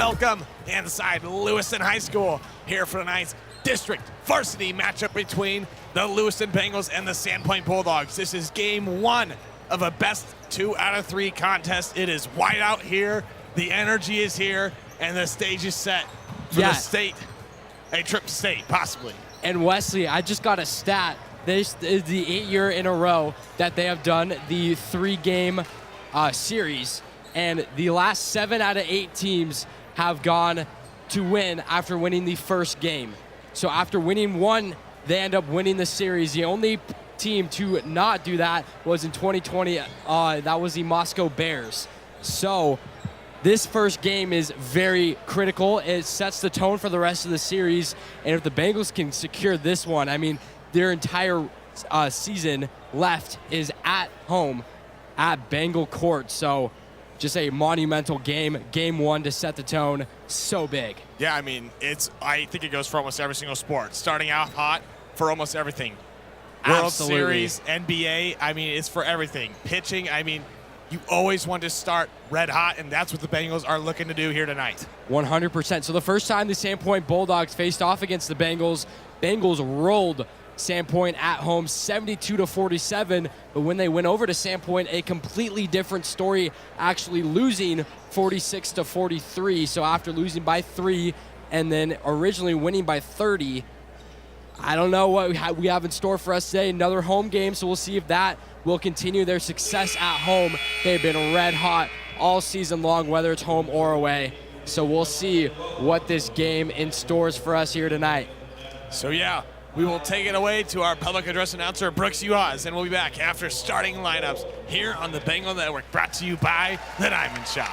welcome inside Lewiston High School here for tonight's district varsity matchup between the Lewiston Bengals and the Sandpoint Bulldogs. This is game one of a best 2 out of 3 contest. It is white out here, the energy is here, and the stage is set for the state, a trip to state, possibly. And Wesley, I just got a stat. This is the 8th year in a row that they have done the 3-game series, and the last 7 out of 8 teams have gone to win after winning the first game. So after winning one, they end up winning the series. The only team to not do that was in 2020. That was the Moscow Bears. So this first game is very critical. It sets the tone for the rest of the series. And if the Bengals can secure this one, I mean, their entire season left is at home at Bengal Court. So just a monumental game, game one to set the tone. So big. Yeah, I mean, I think it goes for almost every single sport. Starting out hot for almost everything. World Absolutely. Series, NBA, I mean, it's for everything. Pitching, I mean, you always want to start red hot, and that's what the Bengals are looking to do here tonight. 100%. So the first time the Sandpoint Bulldogs faced off against the Bengals rolled Sandpoint at home 72-47, but when they went over to Sandpoint, a completely different story, actually losing 46-43. So after losing by 3 and then originally winning by 30, I don't know what we have in store for us today. Another home game, so we'll see if that will continue their success at home. They've been red hot all season long, whether it's home or away. So we'll see what this game in stores for us here tonight. So yeah, we will take it away to our public address announcer, Brooks Uhas, and we'll be back after starting lineups here on the Bengal Network, brought to you by the Diamond Shop.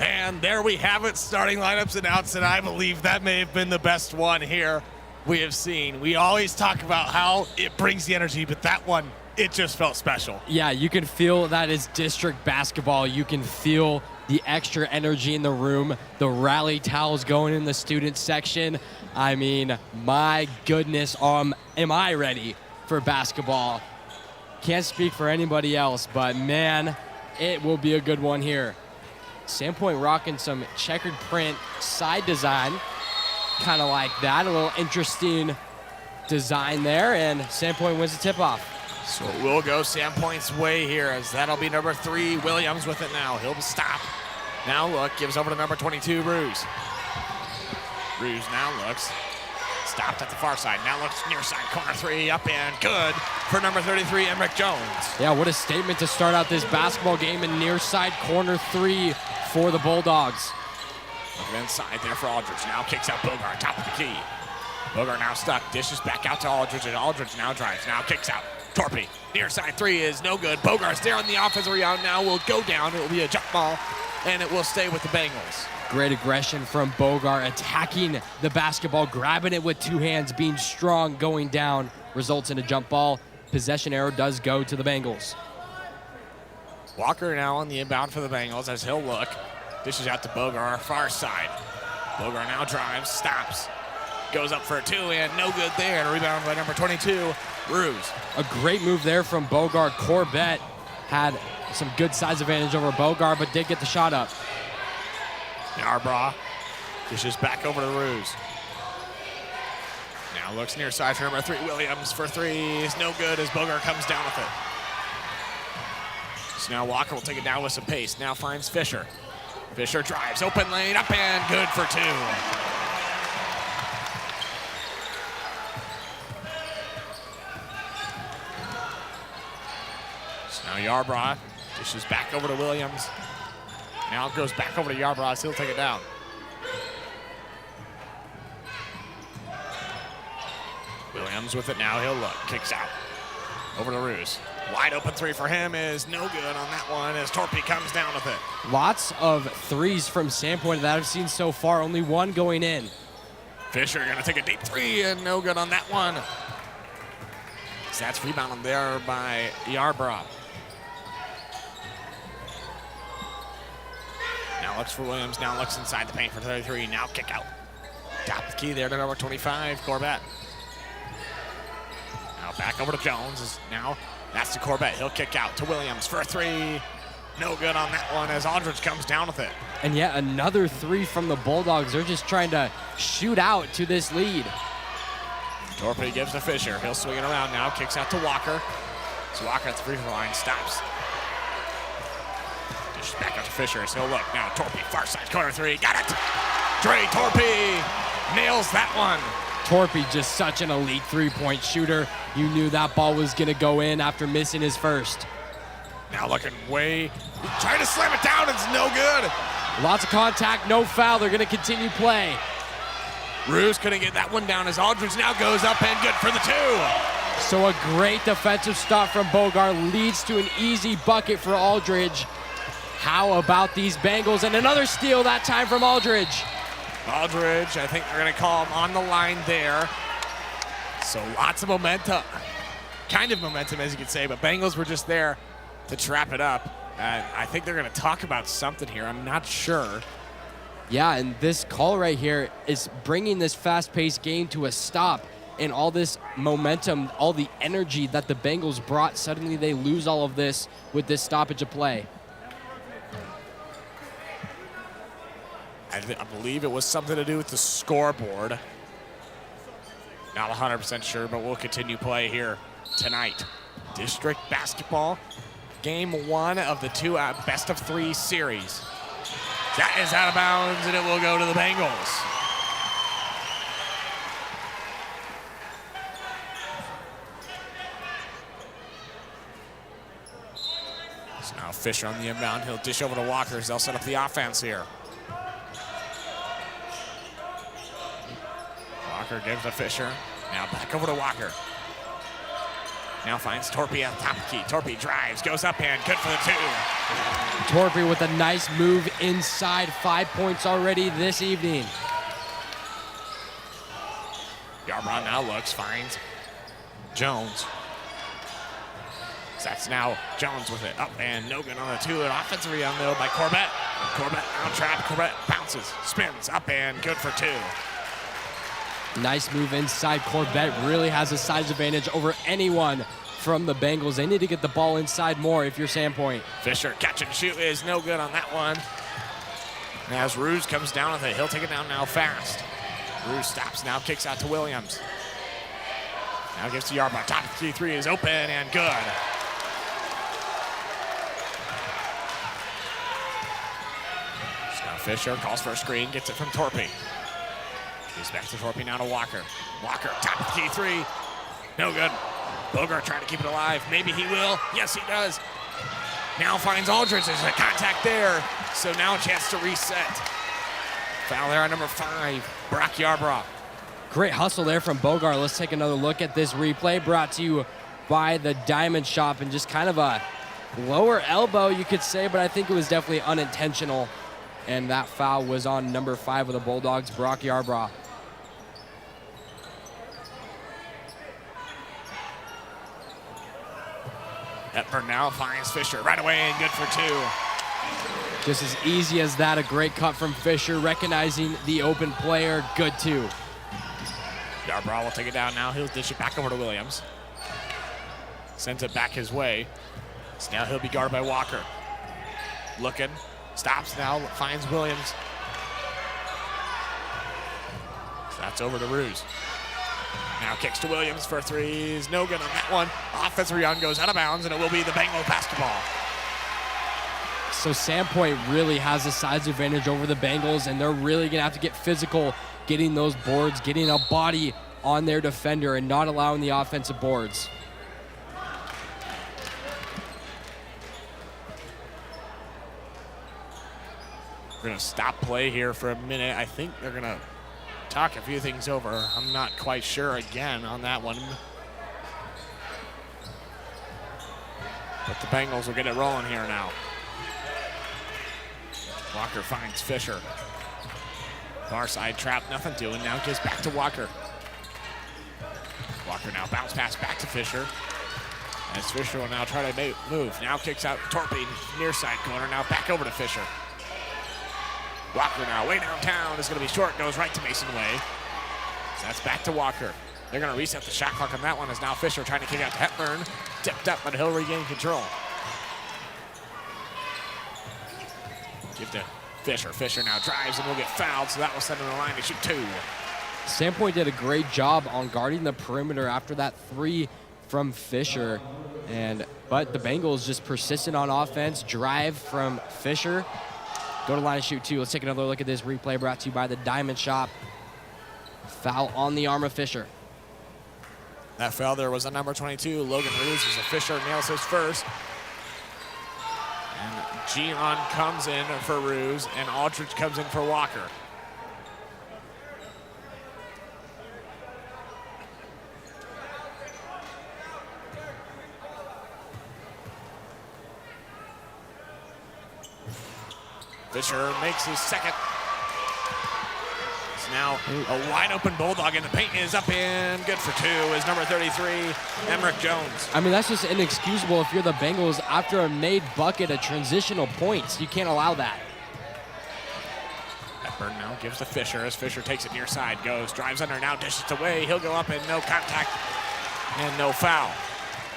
And there we have it, starting lineups announced, and I believe that may have been the best one here we have seen. We always talk about how it brings the energy, but that one, it just felt special. Yeah, you can feel that is district basketball. You can feel the extra energy in the room, the rally towels going in the student section. I mean, my goodness, am I ready for basketball? Can't speak for anybody else, but man, it will be a good one here. Sandpoint rocking some checkered print side design, kind of like that. A little interesting design there, and Sandpoint wins the tip-off. So it will go Sandpoint's way here, as that'll be number 3, Williams with it now. He'll stop. Now look, gives over to number 22, Ruse. Ruse now looks. Stopped at the far side. Now looks near side, corner 3, up and good for number 33, Emrick Jones. Yeah, what a statement to start out this basketball game in near side, corner 3 for the Bulldogs. Looking inside there for Aldridge. Now kicks out Bogart, top of the key. Bogart now stuck, dishes back out to Aldridge, and Aldridge now drives, now kicks out. Torpy, near side 3 is no good. Bogart's there on the offensive rebound, now will go down. It will be a jump ball, and it will stay with the Bengals. Great aggression from Bogart, attacking the basketball, grabbing it with 2 hands, being strong, going down, results in a jump ball. Possession arrow does go to the Bengals. Walker now on the inbound for the Bengals as he'll look. Dishes out to Bogart, far side. Bogart now drives, stops. Goes up for a 2 and no good there. And a rebound by number 22, Ruse. A great move there from Bogart. Corbett had some good size advantage over Bogart, but did get the shot up. Yarbrough dishes back over to Ruse. Now looks near side for number 3, Williams for 3 is no good as Bogart comes down with it. So now Walker will take it down with some pace. Now finds Fisher. Fisher drives, open lane, up and good for 2. So now Yarbrough dishes back over to Williams. Now it goes back over to Yarbrough, so he'll take it down. Williams with it now, he'll look, kicks out. Over to Ruse. Wide open 3 for him is no good on that one as Torpy comes down with it. Lots of 3s from Sandpoint that I've seen so far, only 1 going in. Fisher gonna take a deep 3 and no good on that one. So that's rebounded there by Yarbrough. Now looks for Williams, now looks inside the paint for 33, now kick out. Top of the key there to number 25, Corbett. Now back over to Jones, now that's to Corbett, he'll kick out to Williams for a 3. No good on that one as Aldridge comes down with it. And yet another 3 from the Bulldogs. They're just trying to shoot out to this lead. Torpy gives to Fisher, he'll swing it around now, kicks out to Walker. So Walker at the free throw line, stops. Dishes back out to Fisher as he'll look. Now Torpy, far side, corner 3, got it! Dre Torpy nails that one. Torpy just such an elite 3-point shooter. You knew that ball was gonna go in after missing his first. Now looking way, trying to slam it down, it's no good. Lots of contact, no foul, they're gonna continue play. Ruse couldn't get that one down as Aldridge now goes up and good for the 2. So a great defensive stop from Bogart leads to an easy bucket for Aldridge. How about these Bengals? And another steal that time from Aldridge. Aldridge, I think they're gonna call him on the line there. So lots of momentum, kind of momentum as you could say, but Bengals were just there to trap it up. I think they're gonna talk about something here, I'm not sure. Yeah, and this call right here is bringing this fast-paced game to a stop, and all this momentum, all the energy that the Bengals brought, suddenly they lose all of this with this stoppage of play. I believe it was something to do with the scoreboard. Not 100% sure, but we'll continue play here tonight. District basketball, game 1 of the 2 best of 3 series. That is out of bounds, and it will go to the Bengals. So now Fisher on the inbound. He'll dish over to Walker as they'll set up the offense here. Walker gives to Fisher. Now back over to Walker. Now finds Torpy on top of the key. Torpy drives, goes up and good for the 2. Torpy with a nice move inside. 5 points already this evening. Yarbrough now looks, finds Jones. That's now Jones with it. Up and no good on the 2. An offensive rebound though by Corbett. Corbett now trapped. Corbett bounces, spins, up and good for 2. Nice move inside. Corbett really has a size advantage over anyone from the Bengals. They need to get the ball inside more if you're Sandpoint. Fisher catch and shoot is no good on that one. And as Ruse comes down with it, he'll take it down now fast. Ruse stops now, kicks out to Williams. Now gives to Yarbrough. Top of the key 3 is open and good. So now Fisher calls for a screen, gets it from Torpy. He's back to Torpy now to Walker. Walker, top of the key 3. No good. Bogart trying to keep it alive. Maybe he will. Yes, he does. Now finds Aldridge. There's a contact there. So now a chance to reset. Foul there on number 5, Brock Yarbrough. Great hustle there from Bogart. Let's take another look at this replay brought to you by the Diamond Shop, and just kind of a lower elbow, you could say, but I think it was definitely unintentional. And that foul was on number 5 of the Bulldogs, Brock Yarbrough. Hepburn now finds Fisher right away and good for 2. Just as easy as that, a great cut from Fisher, recognizing the open player. Good 2. Yarbrough will take it down now. He'll dish it back over to Williams. Sends it back his way. So now he'll be guarded by Walker. Looking, stops now, finds Williams. So that's over to Ruse. Now kicks to Williams for 3s. No good on that one. Offensive rebound goes out of bounds, and it will be the Bengals basketball. So Sandpoint really has a size advantage over the Bengals, and they're really going to have to get physical, getting those boards, getting a body on their defender, and not allowing the offensive boards. We're going to stop play here for a minute. I think they're going to talk a few things over. I'm not quite sure again on that one. But the Bengals will get it rolling here now. Walker finds Fisher. Far side trap, nothing doing. Now gives back to Walker. Walker now bounce pass back to Fisher. As Fisher will now try to move. Now kicks out Torpy, near side corner. Now back over to Fisher. Walker now way downtown is going to be short. Goes right to Mason Way. So that's back to Walker. They're going to reset the shot clock on that one as now Fisher trying to kick out to Hepburn. Tipped up, but he'll regain control. Give to Fisher. Fisher now drives and will get fouled, so that will send him the line to shoot 2. Sandpoint did a great job on guarding the perimeter after that 3 from Fisher. But the Bengals just persistent on offense. Drive from Fisher. Go to line and shoot 2. Let's take another look at this replay brought to you by the Diamond Shop. Foul on the arm of Fisher. That foul there was on number 22. Logan Ruse as Fisher nails his first. And Gian comes in for Ruse, and Aldridge comes in for Walker. Fisher makes his second. It's now a wide open Bulldog, and the paint is up and good for 2 is number 33, Emmerich Jones. I mean, that's just inexcusable if you're the Bengals after a made bucket of transitional points. You can't allow that. Hepburn now gives to Fisher as Fisher takes it near side, goes, drives under, now dishes it away. He'll go up and no contact and no foul.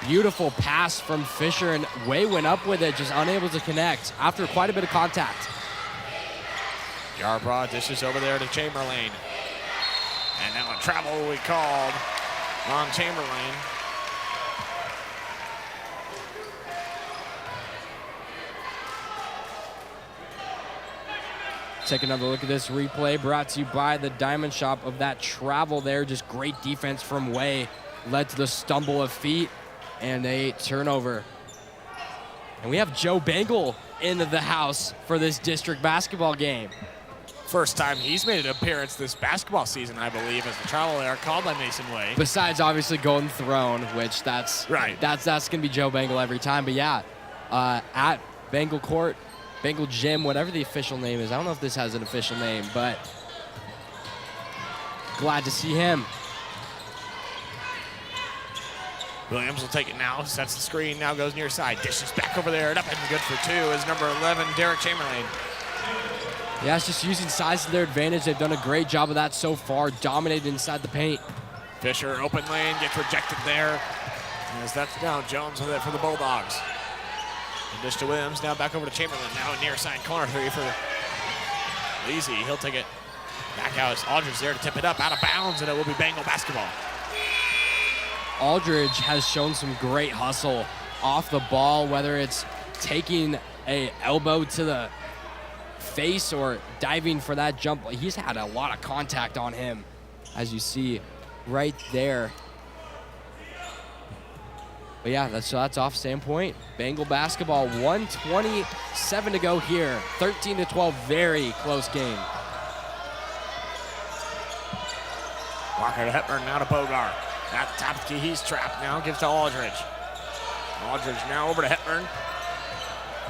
Beautiful pass from Fisher, and Way went up with it, just unable to connect after quite a bit of contact. Yarbrough dishes over there to Chamberlain. And now a travel we called on Chamberlain. Take another look at this replay brought to you by the Diamond Shop of that travel there. Just great defense from Way. Led to the stumble of feet and a turnover. And we have Joe Bengal into the house for this district basketball game. First time he's made an appearance this basketball season, I believe, as the travel error called by Mason Way. Besides, obviously, Golden Throne, which that's right. That's gonna be Joe Bengal every time. But yeah, at Bengal Court, Bengal Gym, whatever the official name is. I don't know if this has an official name, but glad to see him. Williams will take it now, sets the screen, now goes near side, dishes back over there, and up and good for two is number 11, Derek Chamberlain. Yeah, it's just using size to their advantage. They've done a great job of that so far, dominated inside the paint. Fisher, open lane, gets rejected there. As that's down, Jones with it for the Bulldogs. And dish to Williams, now back over to Chamberlain, now a near side corner three for Leasy. He'll take it back out as Aldridge there to tip it up, out of bounds, and it will be Bengal basketball. Aldridge has shown some great hustle off the ball, whether it's taking a elbow to the face or diving for that jump. He's had a lot of contact on him, as you see right there. But yeah, that's off Sandpoint. Bengal basketball, 1:27 to go here. 13-12, very close game. Walker to Hepburn, now to Bogart. At the top of the key, he's trapped now, gives to Aldridge. Aldridge now over to Hepburn.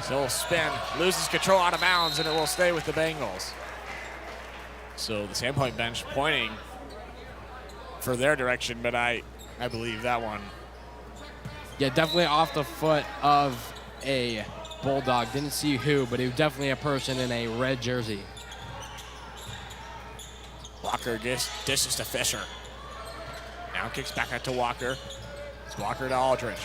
Still spin, loses control out of bounds, and it will stay with the Bengals. So the Sandpoint bench pointing for their direction, but I believe that one. Yeah, definitely off the foot of a Bulldog. Didn't see who, but he was definitely a person in a red jersey. Walker dishes to Fisher. Now kicks back out to Walker. It's Walker to Aldridge.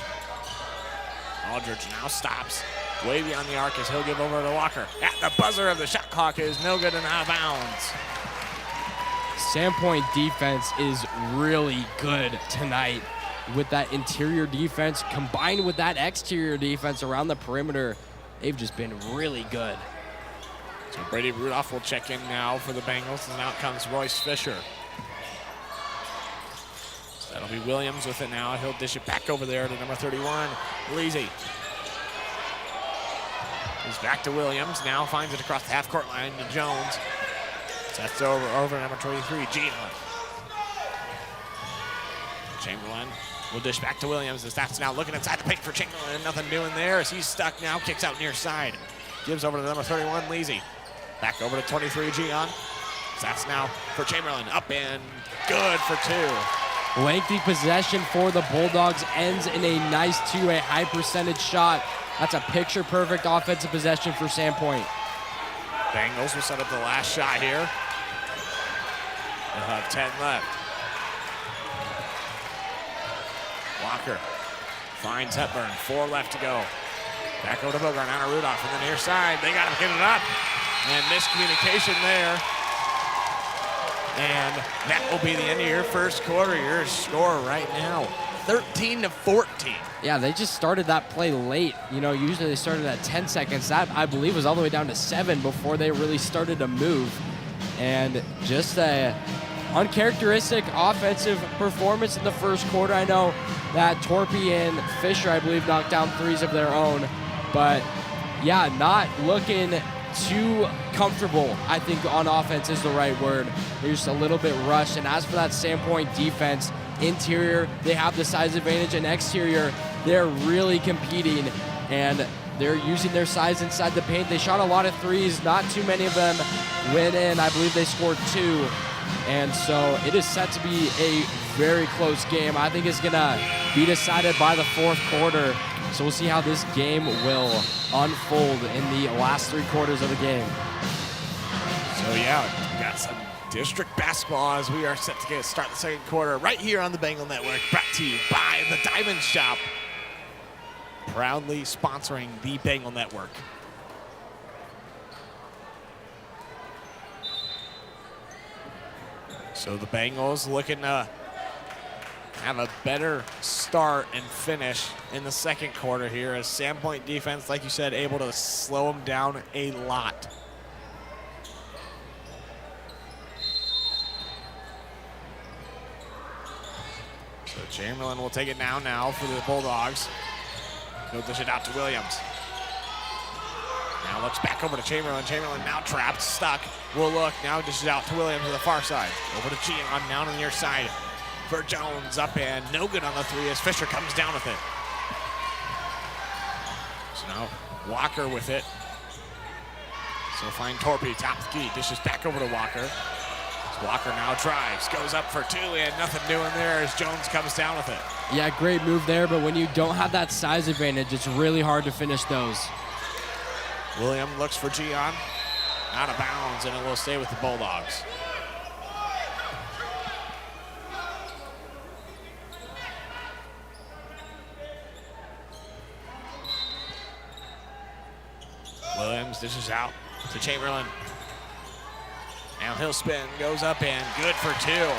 Aldridge now stops. Way beyond the arc as he'll give over to Walker. At the buzzer of the shot clock is no good and out of bounds. Sandpoint defense is really good tonight with that interior defense combined with that exterior defense around the perimeter. They've just been really good. So Brady Rudolph will check in now for the Bengals, and out comes Royce Fisher. So that'll be Williams with it now. He'll dish it back over there to number 31, Leasy. He's back to Williams, now finds it across the half-court line to Jones. Sets over to number 23, Gino. Chamberlain will dish back to Williams as that's now looking inside the paint for Chamberlain. Nothing doing there as he's stuck now, kicks out near side. Gives over to number 31, Leasy. Back over to 23, Gian. That's now for Chamberlain, up and good for two. Lengthy possession for the Bulldogs ends in a nice two-way high percentage shot. That's a picture-perfect offensive possession for Sandpoint. Bengals will set up the last shot here. They'll have 10 left. Walker finds Hepburn, 4 left to go. Back over to Bogart, now to Rudolph from the near side. They got to get it up. And miscommunication there. And that will be the end of your first quarter. Your score right now, 13-14. Yeah, they just started that play late. You know, usually they started at 10 seconds. That, I believe, was all the way down to 7 before they really started to move. And just a uncharacteristic offensive performance in the first quarter. I know that Torpy and Fisher, I believe, knocked down threes of their own. But, yeah, not looking too comfortable, I think, on offense is the right word. They're just a little bit rushed. And as for that Sandpoint defense, interior, they have the size advantage, and exterior, they're really competing, and they're using their size inside the paint. They shot a lot of threes, not too many of them went in. I believe they scored 2. And so it is set to be a very close game. I think it's going to be decided by the fourth quarter. So we'll see how this game will unfold in the last 3 quarters of the game. So yeah, we got some district basketball as we are set to start the second quarter right here on the Bengal Network, brought to you by the Diamond Shop, proudly sponsoring the Bengal Network. So the Bengals looking to have a better start and finish in the second quarter here as Sandpoint defense, like you said, able to slow them down a lot. So Chamberlain will take it now for the Bulldogs. He'll dish it out to Williams. Now looks back over to Chamberlain. Chamberlain now trapped, stuck. Will look, now dishes out to Williams to the far side. Over to Gian, down on the near side for Jones. Up and no good on the three as Fisher comes down with it. So now Walker with it. So find Torpy, top of the key, dishes back over to Walker. Walker now drives, goes up for two, and nothing doing there as Jones comes down with it. Yeah, great move there, but when you don't have that size advantage, it's really hard to finish those. William looks for Gian, out of bounds, and it will stay with the Bulldogs. Williams dishes out to Chamberlain. Now he'll spin, goes up and good for two.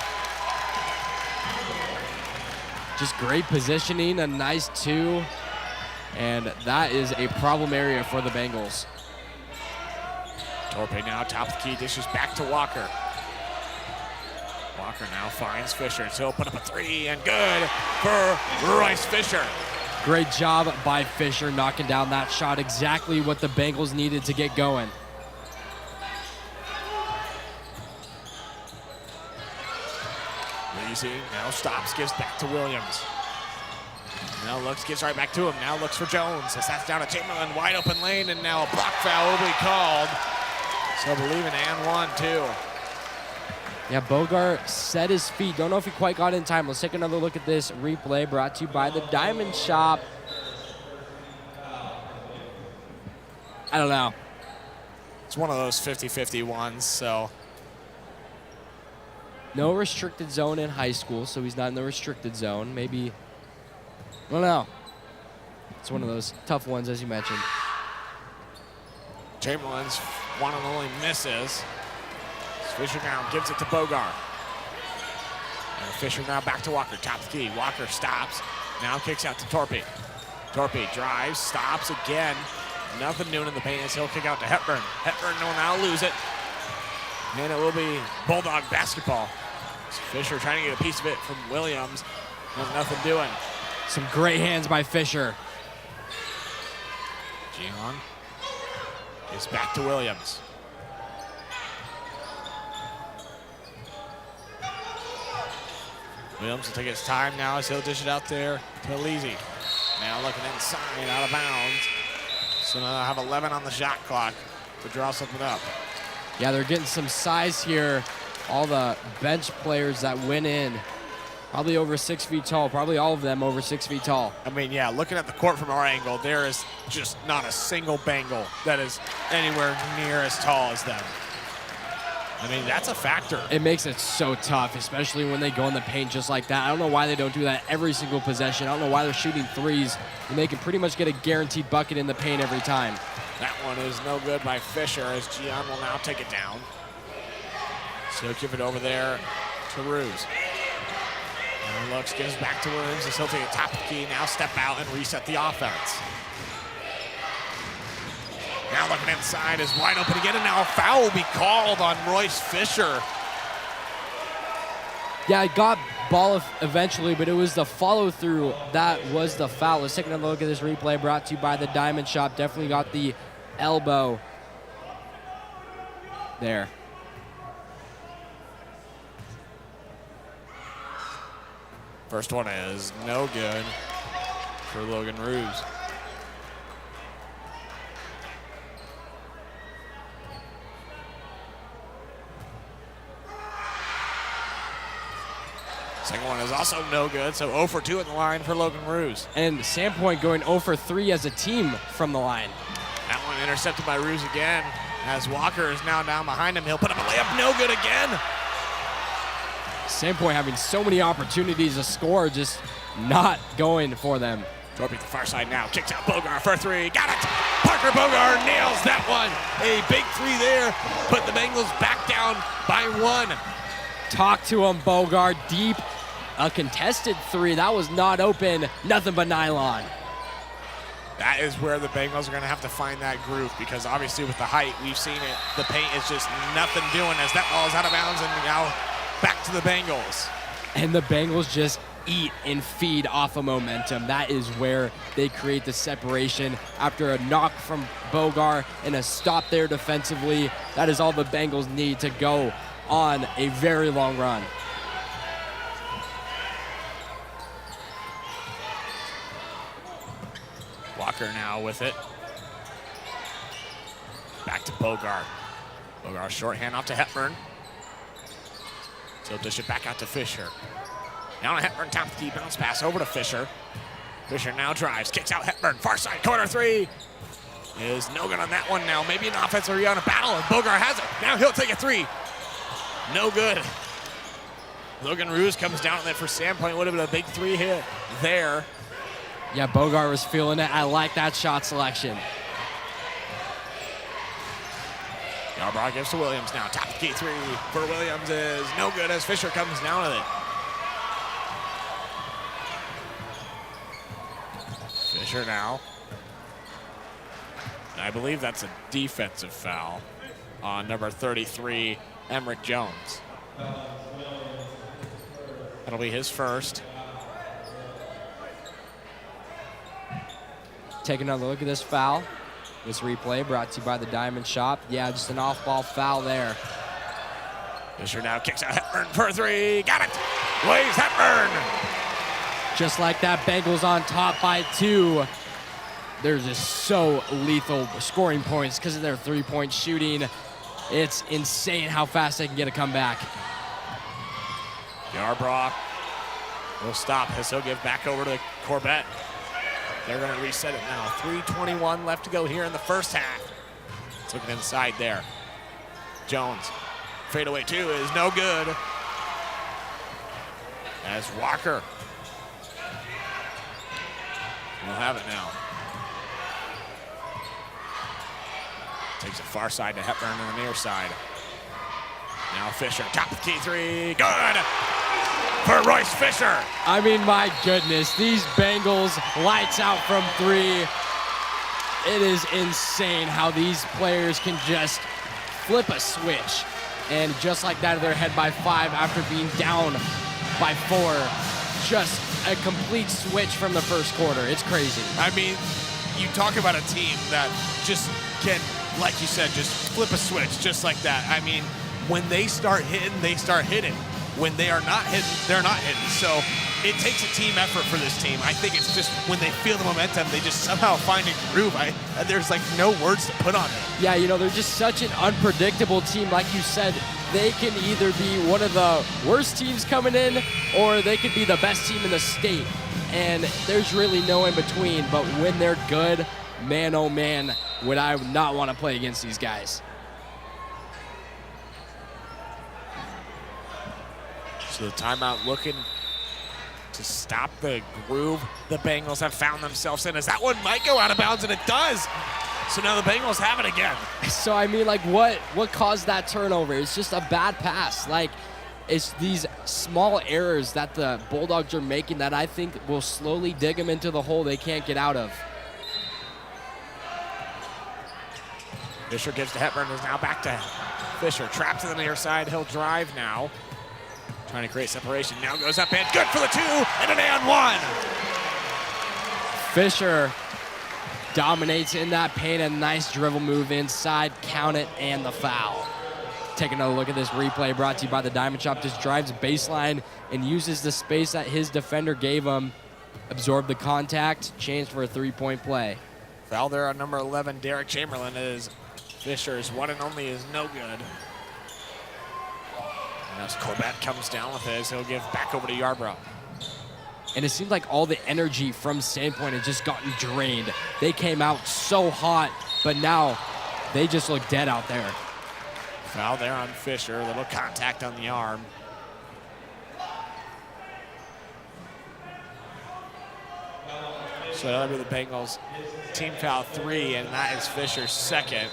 Just great positioning, a nice two. And that is a problem area for the Bengals. Torpe now top of the key, dishes back to Walker. Walker now finds Fisher, so he'll put up a three and good for Royce Fisher. Great job by Fisher knocking down that shot, exactly what the Bengals needed to get going. Easy, now stops, gives back to Williams. Now looks, gives right back to him. Now looks for Jones. As that's down to Chamberlain, wide open lane, and now a block foul will be called. So I believe an and one, too. Yeah, Bogart set his feet. Don't know if he quite got in time. Let's take another look at this replay brought to you by the Diamond Shop. I don't know. It's one of those 50-50 ones, so. No restricted zone in high school, so he's not in the restricted zone. Maybe, I don't know. It's one of those tough ones, as you mentioned. Chamberlain's one and only misses. Fisher now gives it to Bogart. And Fisher now back to Walker, top of the key. Walker stops, now kicks out to Torpy. Torpy drives, stops again. Nothing doing in the paint as he'll kick out to Hepburn. Hepburn will now lose it. And it will be Bulldog basketball. Fisher trying to get a piece of it from Williams. There's nothing doing. Some great hands by Fisher. Gian is back to Williams. Williams will take his time now as he'll dish it out there to Lisi. Now looking inside, out of bounds. So now they'll have 11 on the shot clock to draw something up. Yeah, they're getting some size here. All the bench players that went in, probably over 6 feet tall, probably all of them over 6 feet tall. I mean, yeah, looking at the court from our angle, there is just not a single Bengal that is anywhere near as tall as them. I mean, that's a factor. It makes it so tough, especially when they go in the paint just like that. I don't know why they don't do that every single possession. I don't know why they're shooting threes when they can pretty much get a guaranteed bucket in the paint every time. That one is no good by Fisher as Gian will now take it down. So he'll give it over there to Ruse. Now looks, gives back to Williams as he'll take it top of the key, now step out and reset the offense. Now looking inside is wide open again, and now a foul will be called on Royce Fisher. Yeah, it got ball eventually, but it was the follow-through that was the foul. Let's take another look at this replay brought to you by the Diamond Shop. Definitely got the elbow there. First one is no good for Logan Ruse. Second one is also no good, so 0 for 2 at the line for Logan Ruse. And Sandpoint going 0 for 3 as a team from the line. That one intercepted by Ruse again, as Walker is now down behind him. He'll put up a layup, no good again. Sandpoint having so many opportunities to score, just not going for them. Torpy to the far side now, kicks out Bogart for 3, got it! Parker Bogart nails that one. A big 3 there, put the Bengals back down by 1. Talk to him, Bogart, deep. A contested 3, that was not open, nothing but nylon. That is where the Bengals are going to have to find that groove, because obviously with the height, we've seen it. The paint is just nothing doing as that ball is out of bounds, and now back to the Bengals. and the Bengals just eat and feed off of momentum. That is where they create the separation after a knock from Bogar and a stop there defensively. That is all the Bengals need to go on a very long run. Walker now with it. Back to Bogar. Bogar short hand off to Hepburn. So he'll dish it back out to Fisher. Now to Hepburn, top of the key, bounce pass over to Fisher. Fisher now drives, kicks out Hepburn, far side, corner three. Is no good on that one now. Maybe an offensive rebound, a battle, and Bogar has it. Now he'll take a three. No good. Logan Ruse comes down on it for Sandpoint. Would have been a big three hit there. Yeah, Bogar was feeling it. I like that shot selection. Yarbrough gives to Williams now. Top of the key three for Williams is no good as Fisher comes down with it. Fisher now. I believe that's a defensive foul on number 33, Emrick Jones. That'll be his first. Take another look at this foul. This replay brought to you by the Diamond Shop. Yeah, just an off-ball foul there. Fisher now kicks out Hepburn for three. Got it. Blaze Hepburn. Just like that, Bengals on top by 2. They're just so lethal scoring points because of their three-point shooting. It's insane how fast they can get a comeback. Yarbrough will stop as he'll give back over to Corbett. They're going to reset it now. 3:21 left to go here in the first half. Let's look inside there. Jones, fadeaway two is no good. As Walker will have it now. Takes it far side to Hepburn on the near side. Now Fisher, top of the key three, good for Royce Fisher. I mean, my goodness, these Bengals lights out from 3. It is insane how these players can just flip a switch. And just like that, they're ahead by 5 after being down by 4. Just a complete switch from the first quarter. It's crazy. I mean, you talk about a team that just can, like you said, just flip a switch just like that. I mean, when they start hitting, they start hitting. When they are not hitting, they're not hitting. So it takes a team effort for this team. I think it's just when they feel the momentum, they just somehow find a groove. There's like no words to put on it. Yeah, you know, they're just such an unpredictable team. Like you said, they can either be one of the worst teams coming in or they could be the best team in the state. And there's really no in between. But when they're good, man, oh man, would I not want to play against these guys. So the timeout looking to stop the groove the Bengals have found themselves in. As that one might go out of bounds, and it does. So now the Bengals have it again. So, I mean, like, what caused that turnover? It's just a bad pass. Like, it's these small errors that the Bulldogs are making that I think will slowly dig them into the hole they can't get out of. Fisher gives to Hepburn, is now back to Fisher. Trapped to the near side, he'll drive now. Trying to create separation, now goes up and good for the 2 and an and 1. Fisher dominates in that paint, a nice dribble move inside, count it, and the foul. Take another look at this replay brought to you by the Diamond Shop. Just drives baseline and uses the space that his defender gave him. Absorbed the contact, chance for a 3-point play. Foul there on number 11, Derek Chamberlain, is Fisher's one and only is no good. And as Corbett comes down with his, he'll give back over to Yarbrough. And it seems like all the energy from Sandpoint had just gotten drained. They came out so hot, but now they just look dead out there. Foul there on Fisher, a little contact on the arm. So that'll be the Bengals team foul 3, and that is Fisher's second.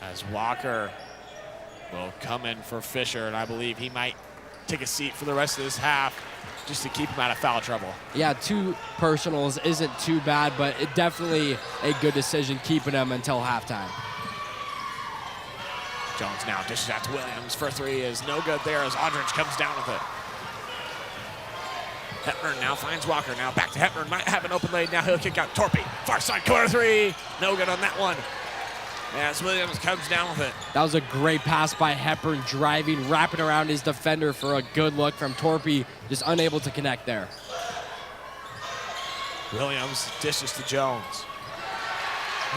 As Walker will come in for Fisher, and I believe he might take a seat for the rest of this half just to keep him out of foul trouble. Yeah, 2 personals isn't too bad, but it definitely a good decision keeping him until halftime. Jones now dishes out to Williams for three is no good there as Aldridge comes down with it. Hepburn now finds Walker. Now back to Hepburn. Might have an open lane. Now he'll kick out Torpy. Far side corner three. No good on that one. As Williams comes down with it. That was a great pass by Hepburn, driving, wrapping around his defender for a good look from Torpy, just unable to connect there. Williams dishes to Jones.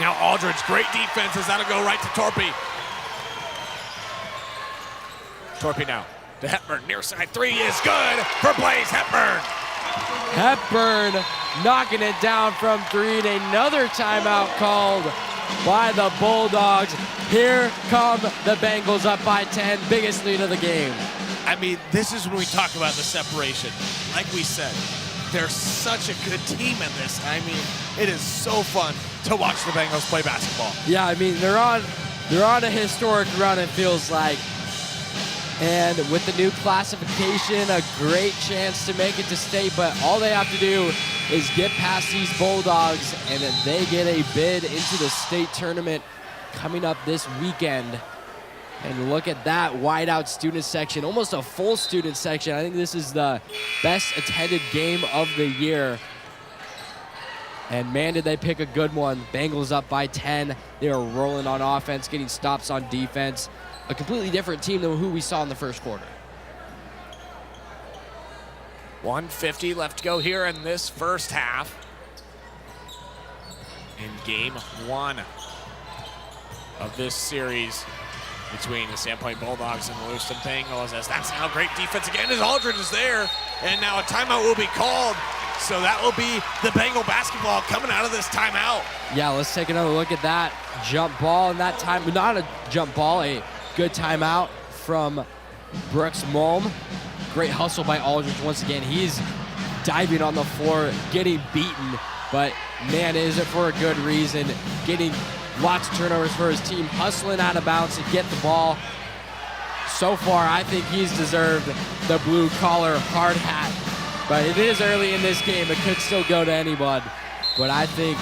Now Aldridge, great defense as that'll go right to Torpy. Torpy now to Hepburn, near side three is good for Blaze Hepburn. Hepburn knocking it down from three, and another timeout called by the Bulldogs. Here come the Bengals up by 10, biggest lead of the game. I mean, this is when we talk about the separation. Like we said, they're such a good team in this. I mean, it is so fun to watch the Bengals play basketball. Yeah, I mean, they're on a historic run, it feels like. And with the new classification, a great chance to make it to state, but all they have to do is get past these Bulldogs, and then they get a bid into the state tournament coming up this weekend. And look at that wide-out student section, almost a full student section. I think this is the best attended game of the year. And man, did they pick a good one. Bengals up by 10. They are rolling on offense, getting stops on defense. A completely different team than who we saw in the first quarter. 1:50 left to go here in this first half. In game one of this series between the Sandpoint Bulldogs and the Lewiston Bengals, as that's now great defense again as Aldridge is there. And now a timeout will be called. So that will be the Bengal basketball coming out of this timeout. Yeah, let's take another look at that jump ball. And that time, not a jump ball, a good timeout from Brooks Mulm. Great hustle by Aldridge once again. He's diving on the floor, getting beaten, but man, is it for a good reason. Getting lots of turnovers for his team, hustling out of bounds to get the ball. So far, I think he's deserved the blue collar hard hat, but it is early in this game. It could still go to anyone, but I think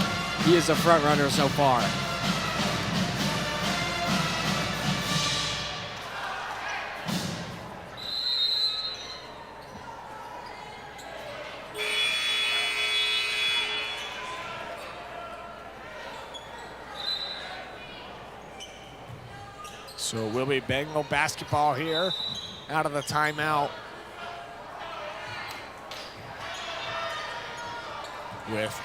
he is the front runner so far. So it will be Bengal basketball here out of the timeout with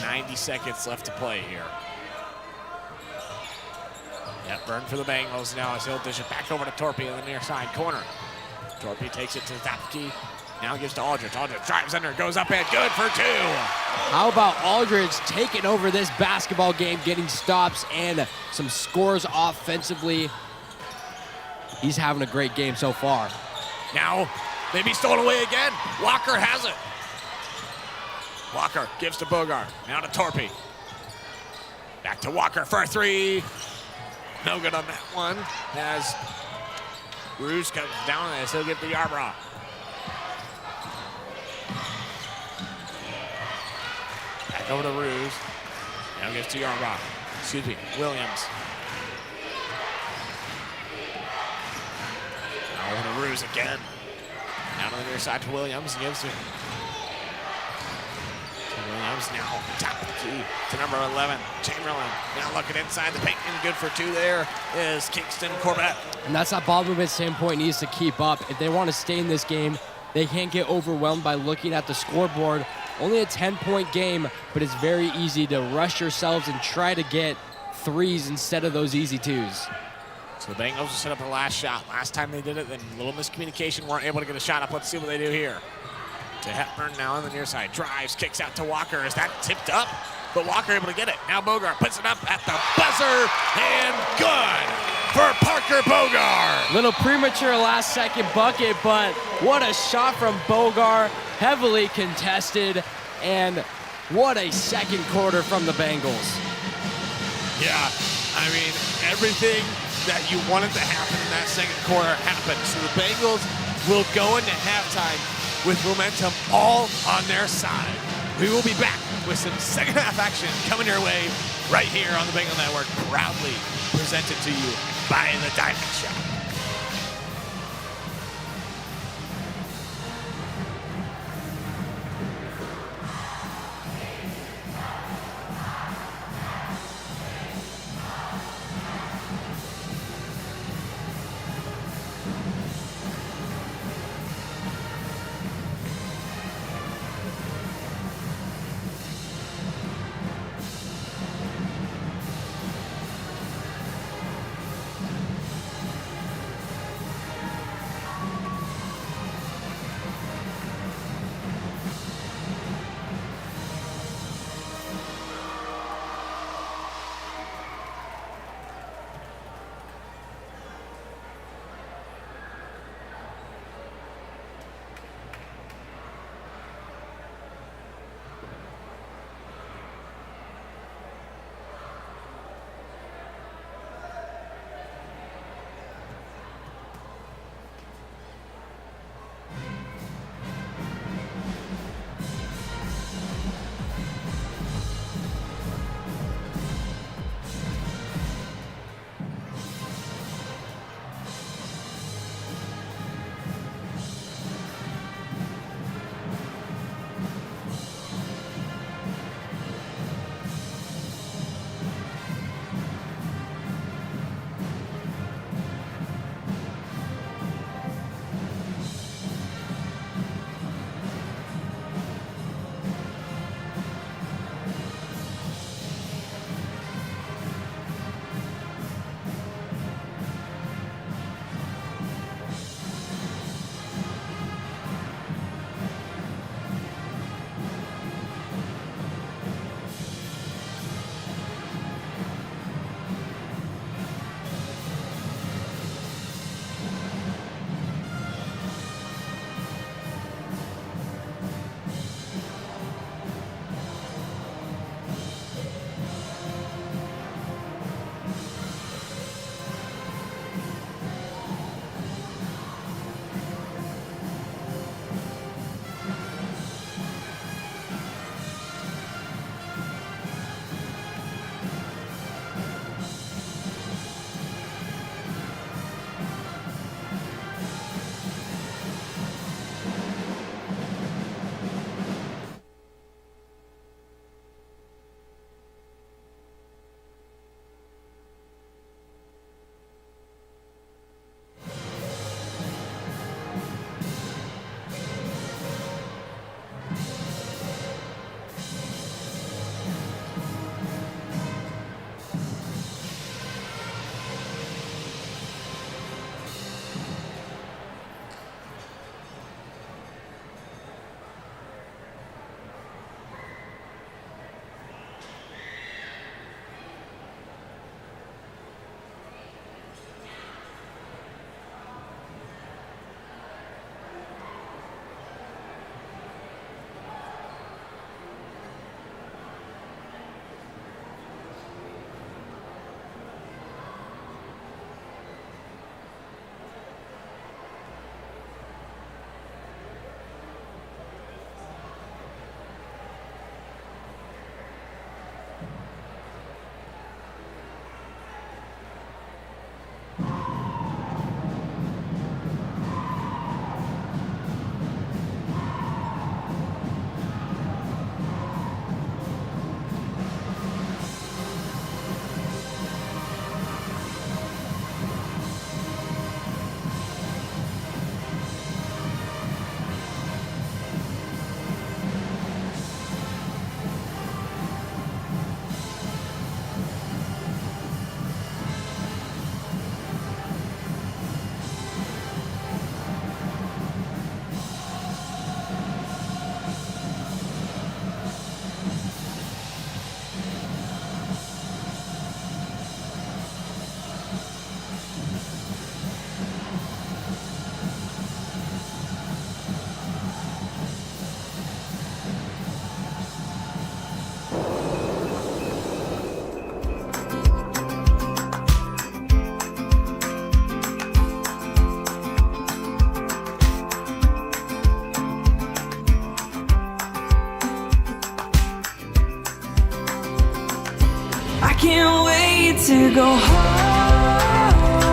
90 seconds left to play here. Hepburn for the Bengals now as he'll dish it back over to Torpy in the near side corner. Torpy takes it to Zapke. Now gives to Aldridge. Aldridge drives under, goes up and good for two. How about Aldridge taking over this basketball game, getting stops and some scores offensively. He's having a great game so far. Now, maybe stolen away again. Walker has it. Walker gives to Bogart. Now to Torpy. Back to Walker for a three. No good on that one. As Ruse comes down as he'll get the Yarbrough. Back over to Ruse. Now gives to Yarbrough. Excuse me, Williams. Now over to Ruse again. Down on the near side to Williams. He gives it to Williams now. Top of the key to number 11, Chamberlain. Now looking inside the paint and good for two there is Kingston Corbett. And that's that ball movement Sandpoint needs to keep up. If they want to stay in this game, they can't get overwhelmed by looking at the scoreboard. Only a 10-point game, but it's very easy to rush yourselves and try to get threes instead of those easy twos. So the Bengals will set up the last shot. Last time they did it, then a little miscommunication, weren't able to get a shot up. Let's see what they do here. To Hepburn now on the near side. Drives, kicks out to Walker. Is that tipped up? But Walker able to get it. Now Bogart puts it up at the buzzer, and good for Parker Bogart. Little premature last-second bucket, but what a shot from Bogart. Heavily contested, and what a second quarter from the Bengals. Yeah, I mean, everything that you wanted to happen in that second quarter happened. So the Bengals will go into halftime with momentum all on their side. We will be back with some second half action coming your way right here on the Bengal Network, proudly presented to you by the Diamond Show. can't wait to go home.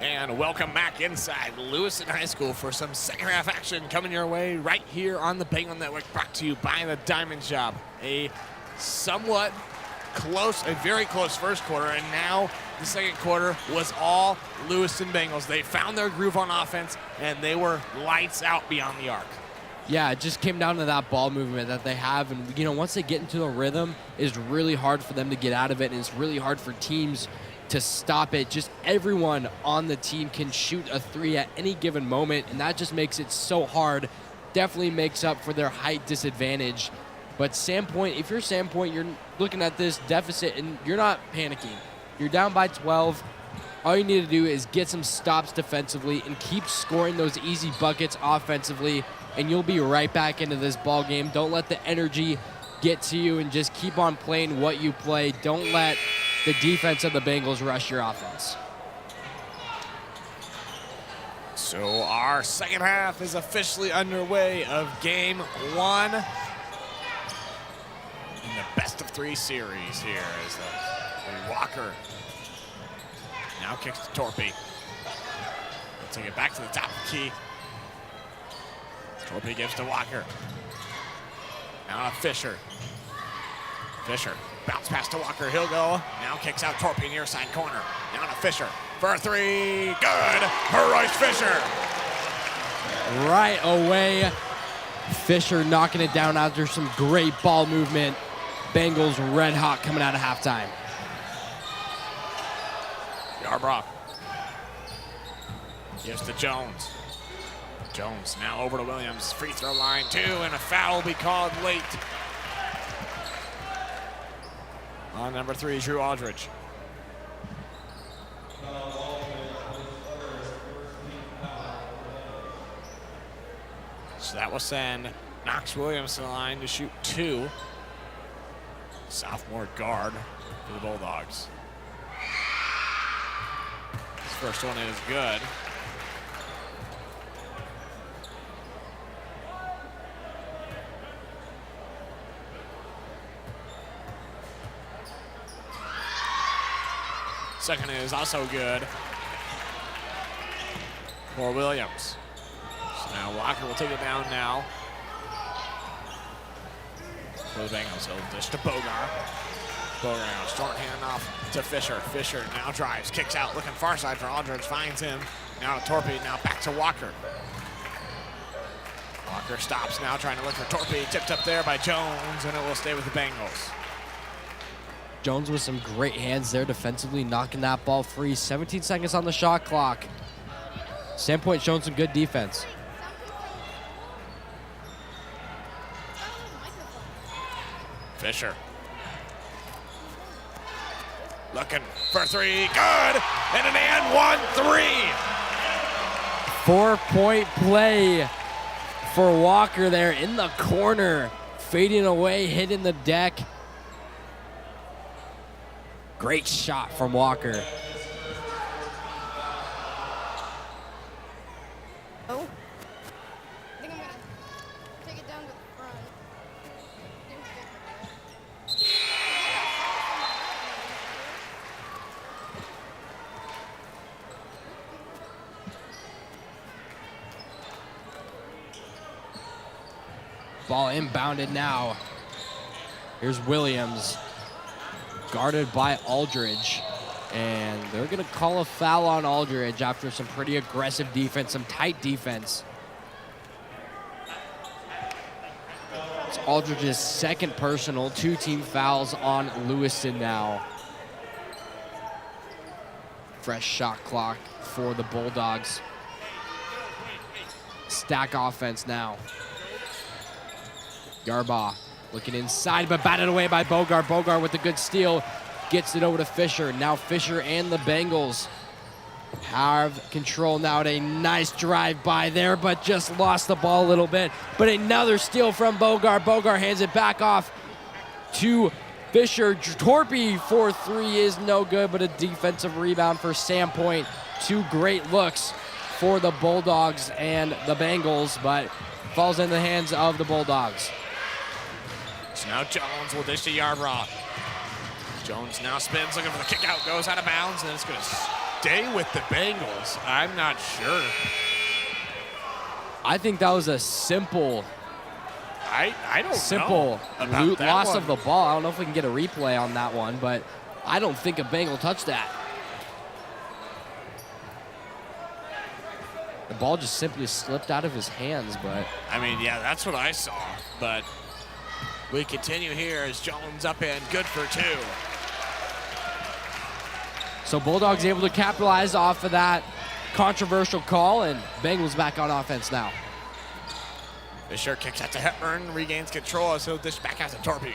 And welcome back inside Lewiston High School for some second half action coming your way right here on the Bengal Network, brought to you by the Diamond Shop. A somewhat close, a very close first quarter, and now the second quarter was all Lewiston Bengals. They found their groove on offense, and they were lights out beyond the arc. Yeah, it just came down to that ball movement that they have, and once they get into the rhythm, it's really hard for them to get out of it, and it's really hard for teams to stop it. Just everyone on the team can shoot a three at any given moment, and that just makes it so hard. Definitely makes up for their height disadvantage. But Sandpoint, if you're Sandpoint, you're looking at this deficit and you're not panicking. You're down by 12. All you need to do is get some stops defensively and keep scoring those easy buckets offensively, and you'll be right back into this ball game. Don't let the energy get to you, and just keep on playing what you play. Don't let the defense of the Bengals rush your offense. So our second half is officially underway of game one in the best of three series here as Walker now kicks to Torpy. He'll take it back to the top of the key. Torpy gives to Walker. Now to Fisher. Fisher, bounce pass to Walker, he'll go. Now kicks out Torpy near side corner. Now to Fisher for a three, good for Royce Fisher. Right away, Fisher knocking it down after some great ball movement. Bengals red hot coming out of halftime. Yarbrough gives to Jones. Jones now over to Williams, free throw line 2, and a foul will be called late on number 3, Drew Aldridge. So that will send Knox Williams to the line to shoot 2. Sophomore guard for the Bulldogs. This first one is good. Second is also good for Williams. So now Walker will take it down now for the Bengals. He'll dish to Bogar. Bogar short hand off to Fisher. Fisher now drives, kicks out, looking far side for Aldridge, finds him. Now to Torpy, now back to Walker. Walker stops now, trying to look for Torpy. Tipped up there by Jones, and it will stay with the Bengals. Jones with some great hands there defensively, knocking that ball free. 17 seconds on the shot clock. Sandpoint showing some good defense. Fisher. Looking for 3, good! And an and 1-3! 4-point play for Walker there in the corner. Fading away, hitting the deck. Great shot from Walker. Oh. I think I'm gonna take it down to the front. Ball inbounded now. Here's Williams, guarded by Aldridge. And they're going to call a foul on Aldridge after some pretty aggressive defense, some tight defense. It's Aldridge's second personal, 2 team fouls on Lewiston now. Fresh shot clock for the Bulldogs. Stack offense now. Yarbrough looking inside, but batted away by Bogar. Bogar with a good steal. Gets it over to Fisher. Now Fisher and the Bengals have control now. A nice drive by there, but just lost the ball a little bit. But another steal from Bogar. Bogar hands it back off to Fisher. Torpy for 3 is no good, but a defensive rebound for Sandpoint. 2 great looks for the Bulldogs and the Bengals, but falls in the hands of the Bulldogs. So now Jones will dish to Yarbrough. Jones now spins, looking for the kick out, goes out of bounds, and it's going to stay with the Bengals? I'm not sure. I think that was a simple I don't simple know about that loss one. of the ball. I don't know if we can get a replay on that one, but I don't think a Bengal touched that. The ball just simply slipped out of his hands, but I mean, yeah, that's what I saw. But we continue here as Jones up in, good for 2. so Bulldogs able to capitalize off of that controversial call, and Bengals back on offense now. Fisher kicks out to Hepburn, regains control as he'll dish back out to Torpy.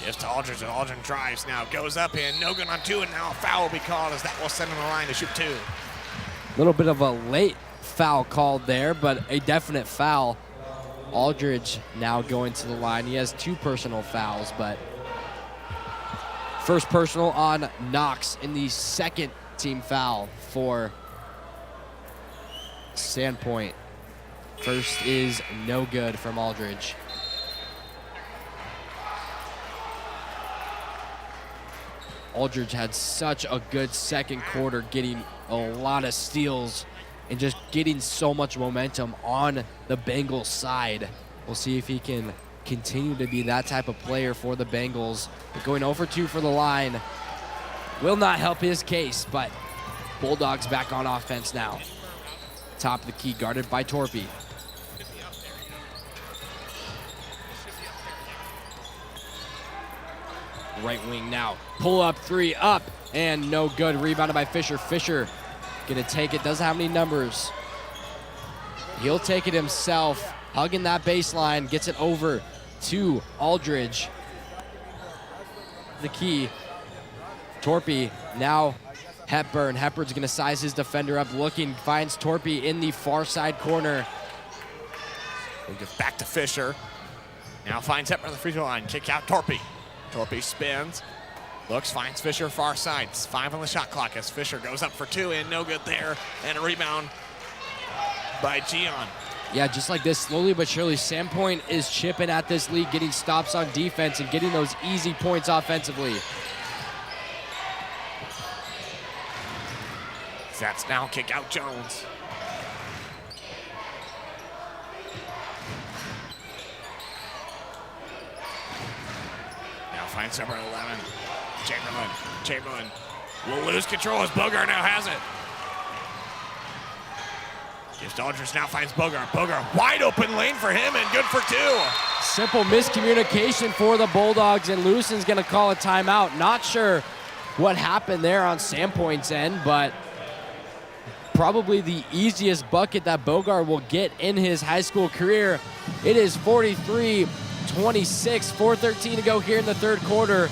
Gives to Aldridge, and Aldridge drives now, goes up in, no good on 2, and now a foul will be called as that will send him the line to shoot 2. A little bit of a late foul called there, but a definite foul. Aldridge now going to the line. He has 2 personal fouls, but first personal on Knox in the second team foul for Sandpoint. First is no good from Aldridge. Aldridge had such a good second quarter, getting a lot of steals and just getting so much momentum on the Bengals side. We'll see if he can continue to be that type of player for the Bengals. But going 0 for 2 for the line will not help his case, but Bulldogs back on offense now. Top of the key, guarded by Torpy. Right wing now. Pull up 3 up and no good. Rebounded by Fisher. Fisher gonna take it. Doesn't have any numbers. He'll take it himself. Hugging that baseline. Gets it over to Aldridge. The key. Torpy now Hepburn. Hepburn's gonna size his defender up. Looking, finds Torpy in the far side corner. We'll get back to Fisher. Now finds Hepburn on the free throw line. Kick out Torpy. Torpy spins, looks, finds Fisher far side. 5 on the shot clock as Fisher goes up for 2 and no good there. And a rebound by Gian. Yeah, just like this, slowly but surely, Sandpoint is chipping at this lead, getting stops on defense and getting those easy points offensively. That's now kick out Jones. Finds number 11, Chamberlain will lose control as Bogart now has it. Gives to Aldridge, now finds Bogart. Bogart, wide open lane for him and good for 2. Simple miscommunication for the Bulldogs, and Lewiston's gonna call a timeout. Not sure what happened there on Sandpoint's end, but probably the easiest bucket that Bogart will get in his high school career. It is 43-26, 4:13 to go here in the third quarter.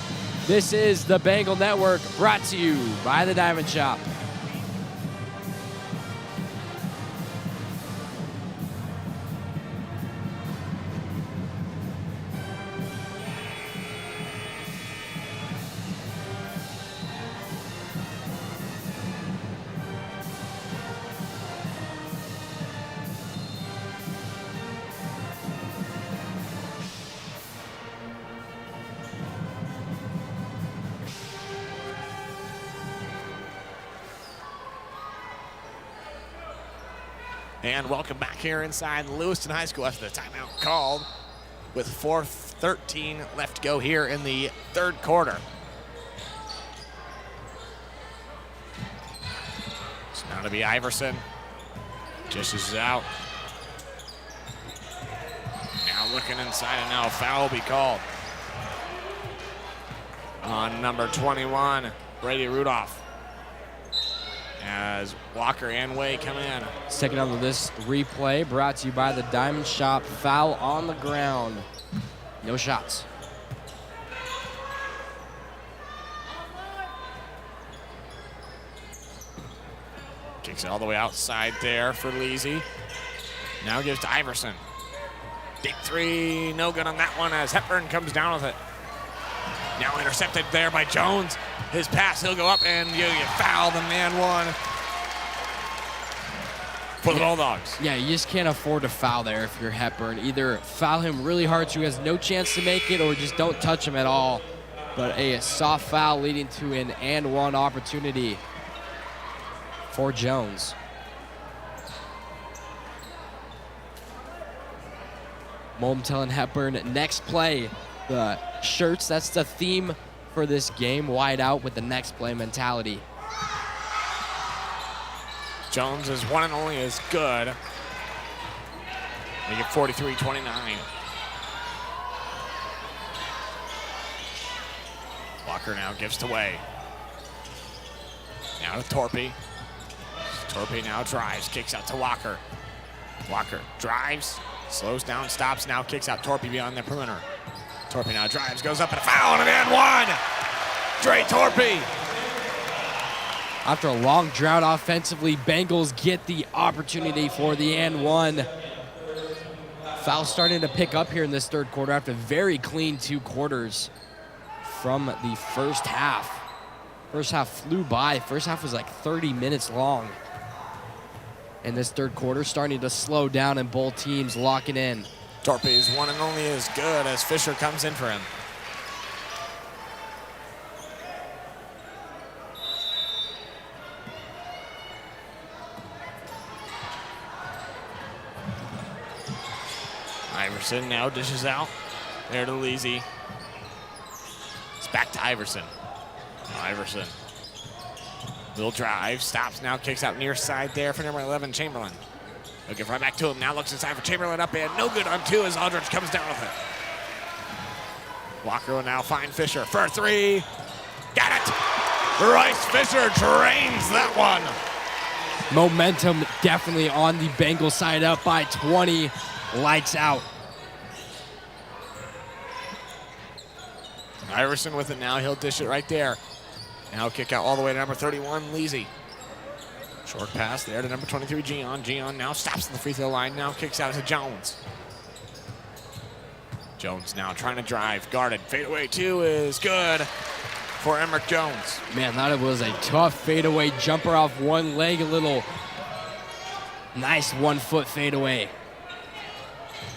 This is the Bengal Network, brought to you by the Diamond Shop. And welcome back here inside Lewiston High School after the timeout called with 4:13 left to go here in the third quarter. So now to be Iverson. Dishes it out. Now looking inside and now a foul will be called on number 21, Brady Rudolph. As Walker and Way come in. Second on this replay, brought to you by the Diamond Shop. Foul on the ground. No shots. Kicks it all the way outside there for Leasy. Now gives to Iverson. Deep 3, no good on that one as Hepburn comes down with it. Now intercepted there by Jones. His pass, he'll go up and you get fouled and man one for the Bulldogs. Yeah, you just can't afford to foul there if you're Hepburn. Either foul him really hard so he has no chance to make it, or just don't touch him at all. But a soft foul leading to an and one opportunity. for Jones. Momentel and Hepburn, next play. The shirts, that's the theme for this game, wide out with the next play mentality. Jones is one and only as good. They get 43-29. Walker now gives it away. Now to Torpy. Torpy now drives, kicks out to Walker. Walker drives, slows down, stops, now kicks out Torpy beyond the perimeter. Torpy now drives, goes up and a foul and an and one. Dre Torpy. After a long drought offensively, Bengals get the opportunity for the and one. Foul starting to pick up here in this third quarter after very clean 2 quarters from the first half. First half flew by. First half was like 30 minutes long. And this third quarter starting to slow down and both teams locking in. Torpy is one and only as good as Fisher comes in for him. Iverson now dishes out. There to Leasy. It's back to Iverson. Iverson. Little drive, stops now, kicks out near side there for number 11, Chamberlain. Looking right back to him, now looks inside for Chamberlain up and no good on 2 as Aldridge comes down with it. Walker will now find Fisher for 3. Got it! Bryce Fisher drains that one. Momentum definitely on the Bengals side, up by 20. Lights out. Iverson with it now, he'll dish it right there. Now kick out all the way to number 31, Leasy. Short pass there to number 23, Gian. Gian now stops at the free throw line, now kicks out to Jones. Jones now trying to drive, guarded. Fadeaway 2 is good for Emrick Jones. Man, that was a tough fadeaway jumper off one leg, a little nice 1-foot fadeaway.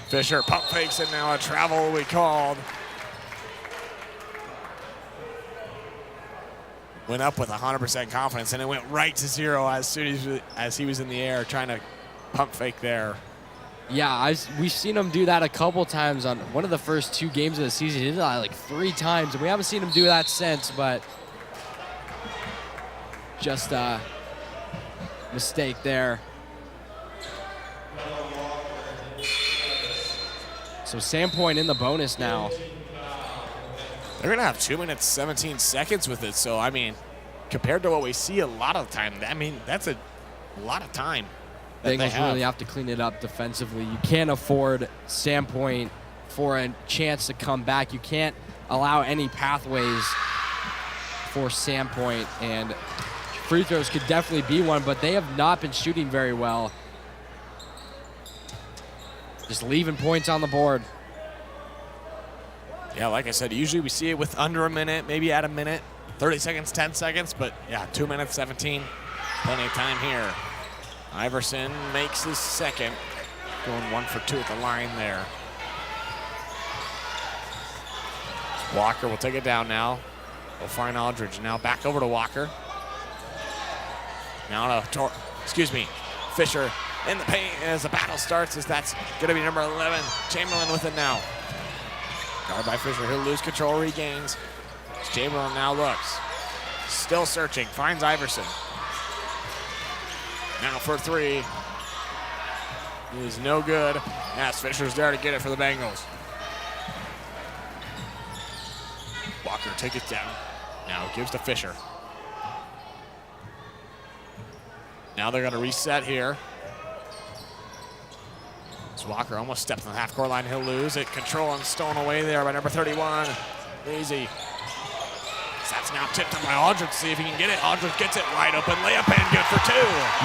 Fisher pump fakes it now, a travel we called. Went up with 100% confidence, and it went right to 0 as soon as he was in the air trying to pump fake there. Yeah, we've seen him do that a couple times on one of the first 2 games of the season. He did that like 3 times, and we haven't seen him do that since, but just a mistake there. So Sandpoint in the bonus now. They're going to have 2 minutes, 17 seconds with it. So, I mean, compared to what we see a lot of the time, I mean, that's a lot of time. Bengals really have to clean it up defensively. You can't afford Sandpoint for a chance to come back. You can't allow any pathways for Sandpoint, and free throws could definitely be one, but they have not been shooting very well. Just leaving points on the board. Yeah, like I said, usually we see it with under a minute, maybe at a minute, 30 seconds, 10 seconds, but yeah, 2 minutes, 17. Plenty of time here. Iverson makes his second, going 1 for 2 at the line there. Walker will take it down now. We'll find Aldridge. Now back over to Walker. Now to Fisher in the paint as the battle starts, as that's going to be number 11, Chamberlain with it now. Guarded by Fisher, he'll lose control, regains. Chamberlain now looks. Still searching, finds Iverson. Now for 3. It is no good. As Fisher's there to get it for the Bengals. Walker takes it down. Now gives to Fisher. Now they're going to reset here. Walker almost steps on the half-court line. He'll lose it. Control and stolen away there by number 31. Easy. That's now tipped up by Aldridge. See if he can get it. Aldridge gets it wide open. Layup and good for 2.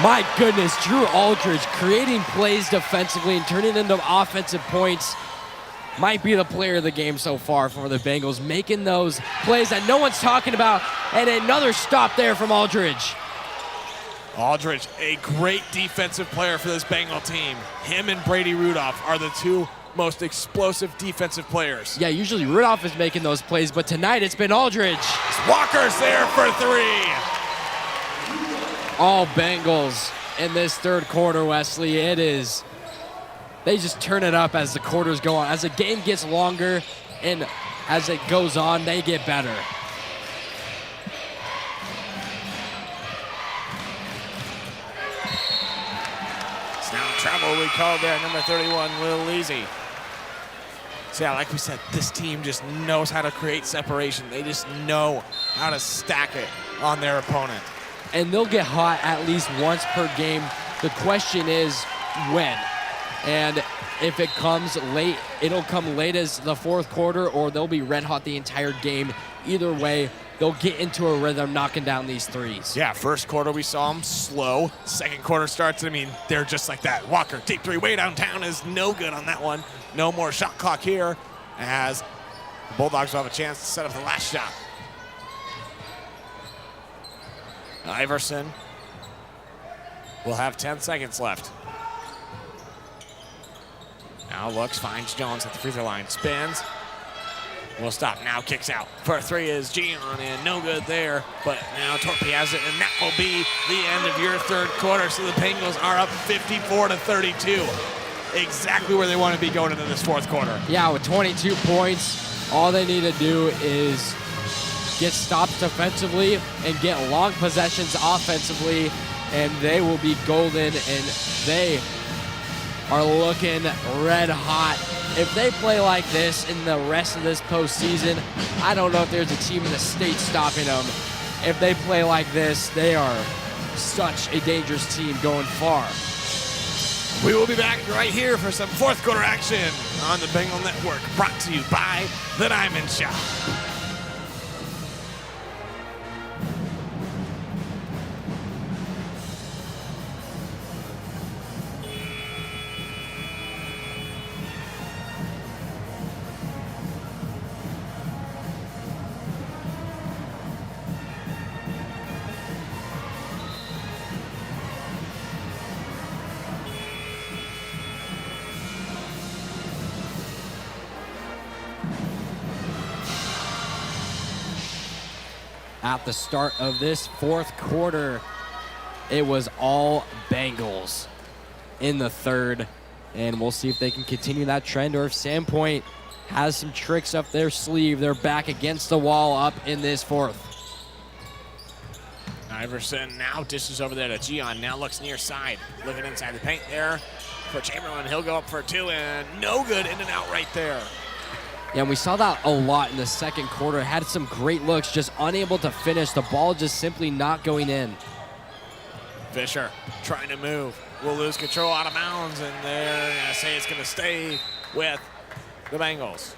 My goodness, Drew Aldridge creating plays defensively and turning into offensive points. Might be the player of the game so far for the Bengals, making those plays that no one's talking about. And another stop there from Aldridge. Aldridge, a great defensive player for this Bengal team. Him and Brady Rudolph are the 2 most explosive defensive players. Yeah, usually Rudolph is making those plays, but tonight it's been Aldridge. Walker's there for 3. all Bengals in this third quarter, Wesley. It is, they just turn it up as the quarters go on. As the game gets longer and as it goes on, they get better. It's now travel we called there, number 31, Will Easy. So yeah, like we said, this team just knows how to create separation. They just know how to stack it on their opponent. And they'll get hot at least once per game. The question is when. And if it comes late, it'll come late as the fourth quarter, or they'll be red hot the entire game. Either way, they'll get into a rhythm knocking down these threes. Yeah, first quarter we saw them slow. Second quarter starts, I mean, they're just like that. Walker, deep three way downtown is no good on that one. No more shot clock here as the Bulldogs will have a chance to set up the last shot. Iverson will have 10 seconds left. Now looks, finds Jones at the free throw line, spins. Will stop, now kicks out. For three is Gian, and no good there. But now Torpy has it, and that will be the end of your third quarter. So the Bengals are up 54-32. Exactly where they want to be going into this fourth quarter. Yeah, with 22 points, all they need to do is get stops defensively and get long possessions offensively, and they will be golden, and they are looking red hot. If they play like this in the rest of this postseason, I don't know if there's a team in the state stopping them. If they play like this, they are such a dangerous team going far. We will be back right here for some fourth quarter action on the Bengal Network, brought to you by The Diamond Shop. At the start of this fourth quarter, it was all Bengals in the third, and we'll see if they can continue that trend or if Sandpoint has some tricks up their sleeve. They're back against the wall up in this fourth. Iverson now dishes over there to Gian, now looks near side, looking inside the paint there for Chamberlain. He'll go up for two, and no good, in and out right there. Yeah, and we saw that a lot in the second quarter. Had some great looks, just unable to finish. The ball just simply not going in. Fisher trying to move. Will lose control out of bounds, and they're going to say it's going to stay with the Bengals.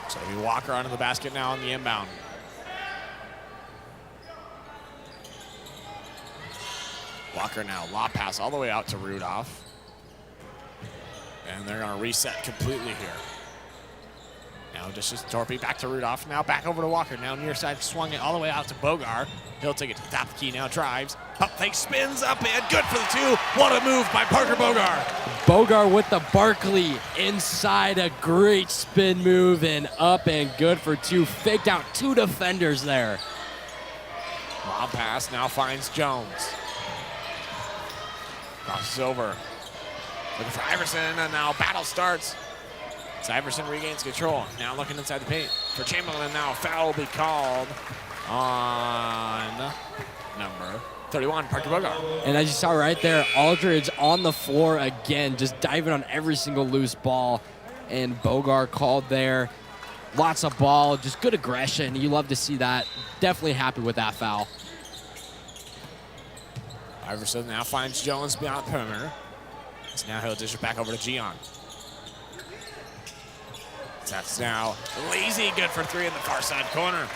So we Walker onto the basket now on the inbound. Walker now, lob pass all the way out to Rudolph. And they're going to reset completely here. Now just Torpy back to Rudolph. Now back over to Walker. Now near side, swung it all the way out to Bogar. He'll take it to the top of the key, now drives. Pump fake, spins up and good for the two. What a move by Parker Bogar. Bogar with the Barkley inside, a great spin move and up and good for two. Faked out two defenders there. Lob pass now finds Jones. Crosses over. Looking for Iverson, and now battle starts. As Iverson regains control. Now looking inside the paint for Chamberlain. Now a foul will be called on number 31, Parker Bogar. And as you saw right there, Aldridge on the floor again, just diving on every single loose ball. And Bogar called there. Lots of ball, just good aggression. You love to see that. Definitely happy with that foul. Iverson now finds Jones beyond the perimeter. So now he'll dish it back over to Gian. That's now lazy, good for three in the far side corner.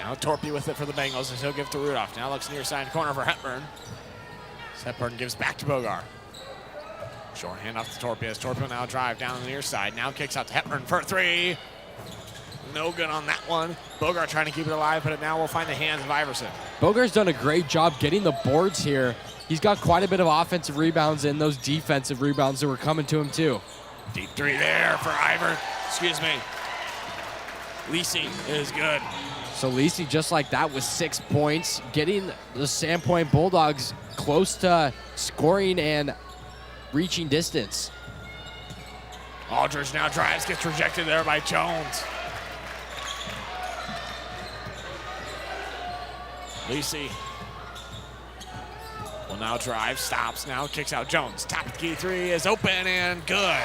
Now Torpy with it for the Bengals, and he'll give to Rudolph. Now looks near side corner for Hepburn. Hepburn gives back to Bogar. Short hand off to Torpy as Torpy will now drive down the near side. Now kicks out to Hepburn for three. No good on that one. Bogar trying to keep it alive, but it now will find the hands of Iverson. Bogar's done a great job getting the boards here he's got quite a bit of offensive rebounds and those defensive rebounds that were coming to him too. Deep three there for Lisi is good. So Lisi, just like that, with 6 points, getting the Sandpoint Bulldogs close to scoring and reaching distance. Aldridge now drives, gets rejected there by Jones. Lisi will now drive, stops now, kicks out Jones. Top of the key three is open and good.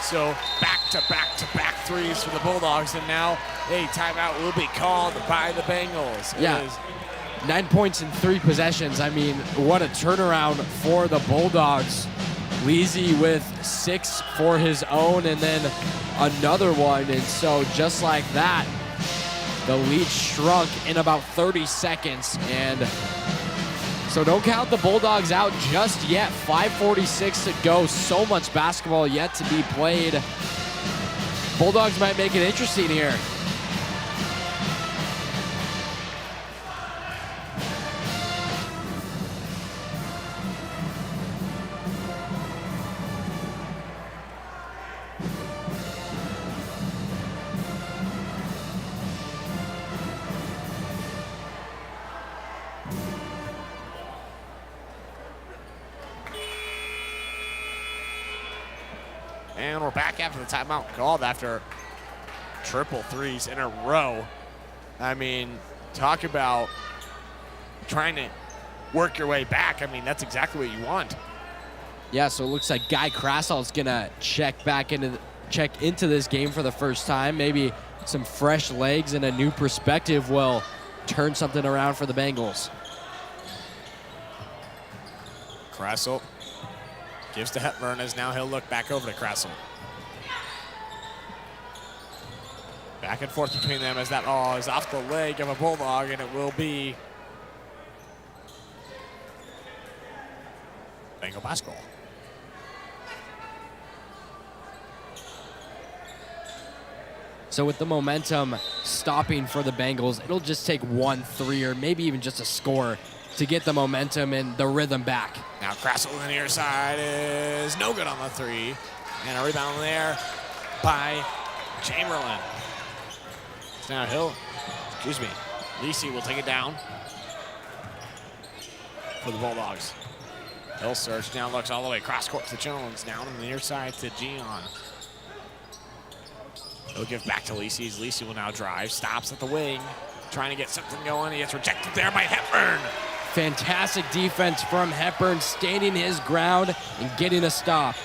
So back-to-back threes for the Bulldogs, and now a timeout will be called by the Bengals. Yeah, 9 points in 3 possessions. I mean, what a turnaround for the Bulldogs. Lisi with 6 for his own and then another one. And so just like that, the lead shrunk in about 30 seconds. And so don't count the Bulldogs out just yet. 5:46 to go. So much basketball yet to be played. Bulldogs might make it interesting here. And we're back after the timeout called after triple threes in a row. I mean, talk about trying to work your way back. I mean, that's exactly what you want. Yeah, so it looks like Guy Krassol's gonna check into this game for the first time. Maybe some fresh legs and a new perspective will turn something around for the Bengals. Krassel gives to Hepburn as now he'll look back over to Krassel. Back and forth between them as that ball is off the leg of a Bulldog, and it will be Bengal basketball. So with the momentum stopping for the Bengals, it'll just take 1 3 or maybe even just a score to get the momentum and the rhythm back. Now Krassel on the near side is no good on the three. And a rebound there by Chamberlain. It's now Lisi will take it down for the Bulldogs. Hill search now looks all the way cross court to Jones. Down on the near side to Gian. He'll give back to Lisi. Lisi will now drive, stops at the wing, trying to get something going. He gets rejected there by Hepburn. Fantastic defense from Hepburn, standing his ground and getting a stop.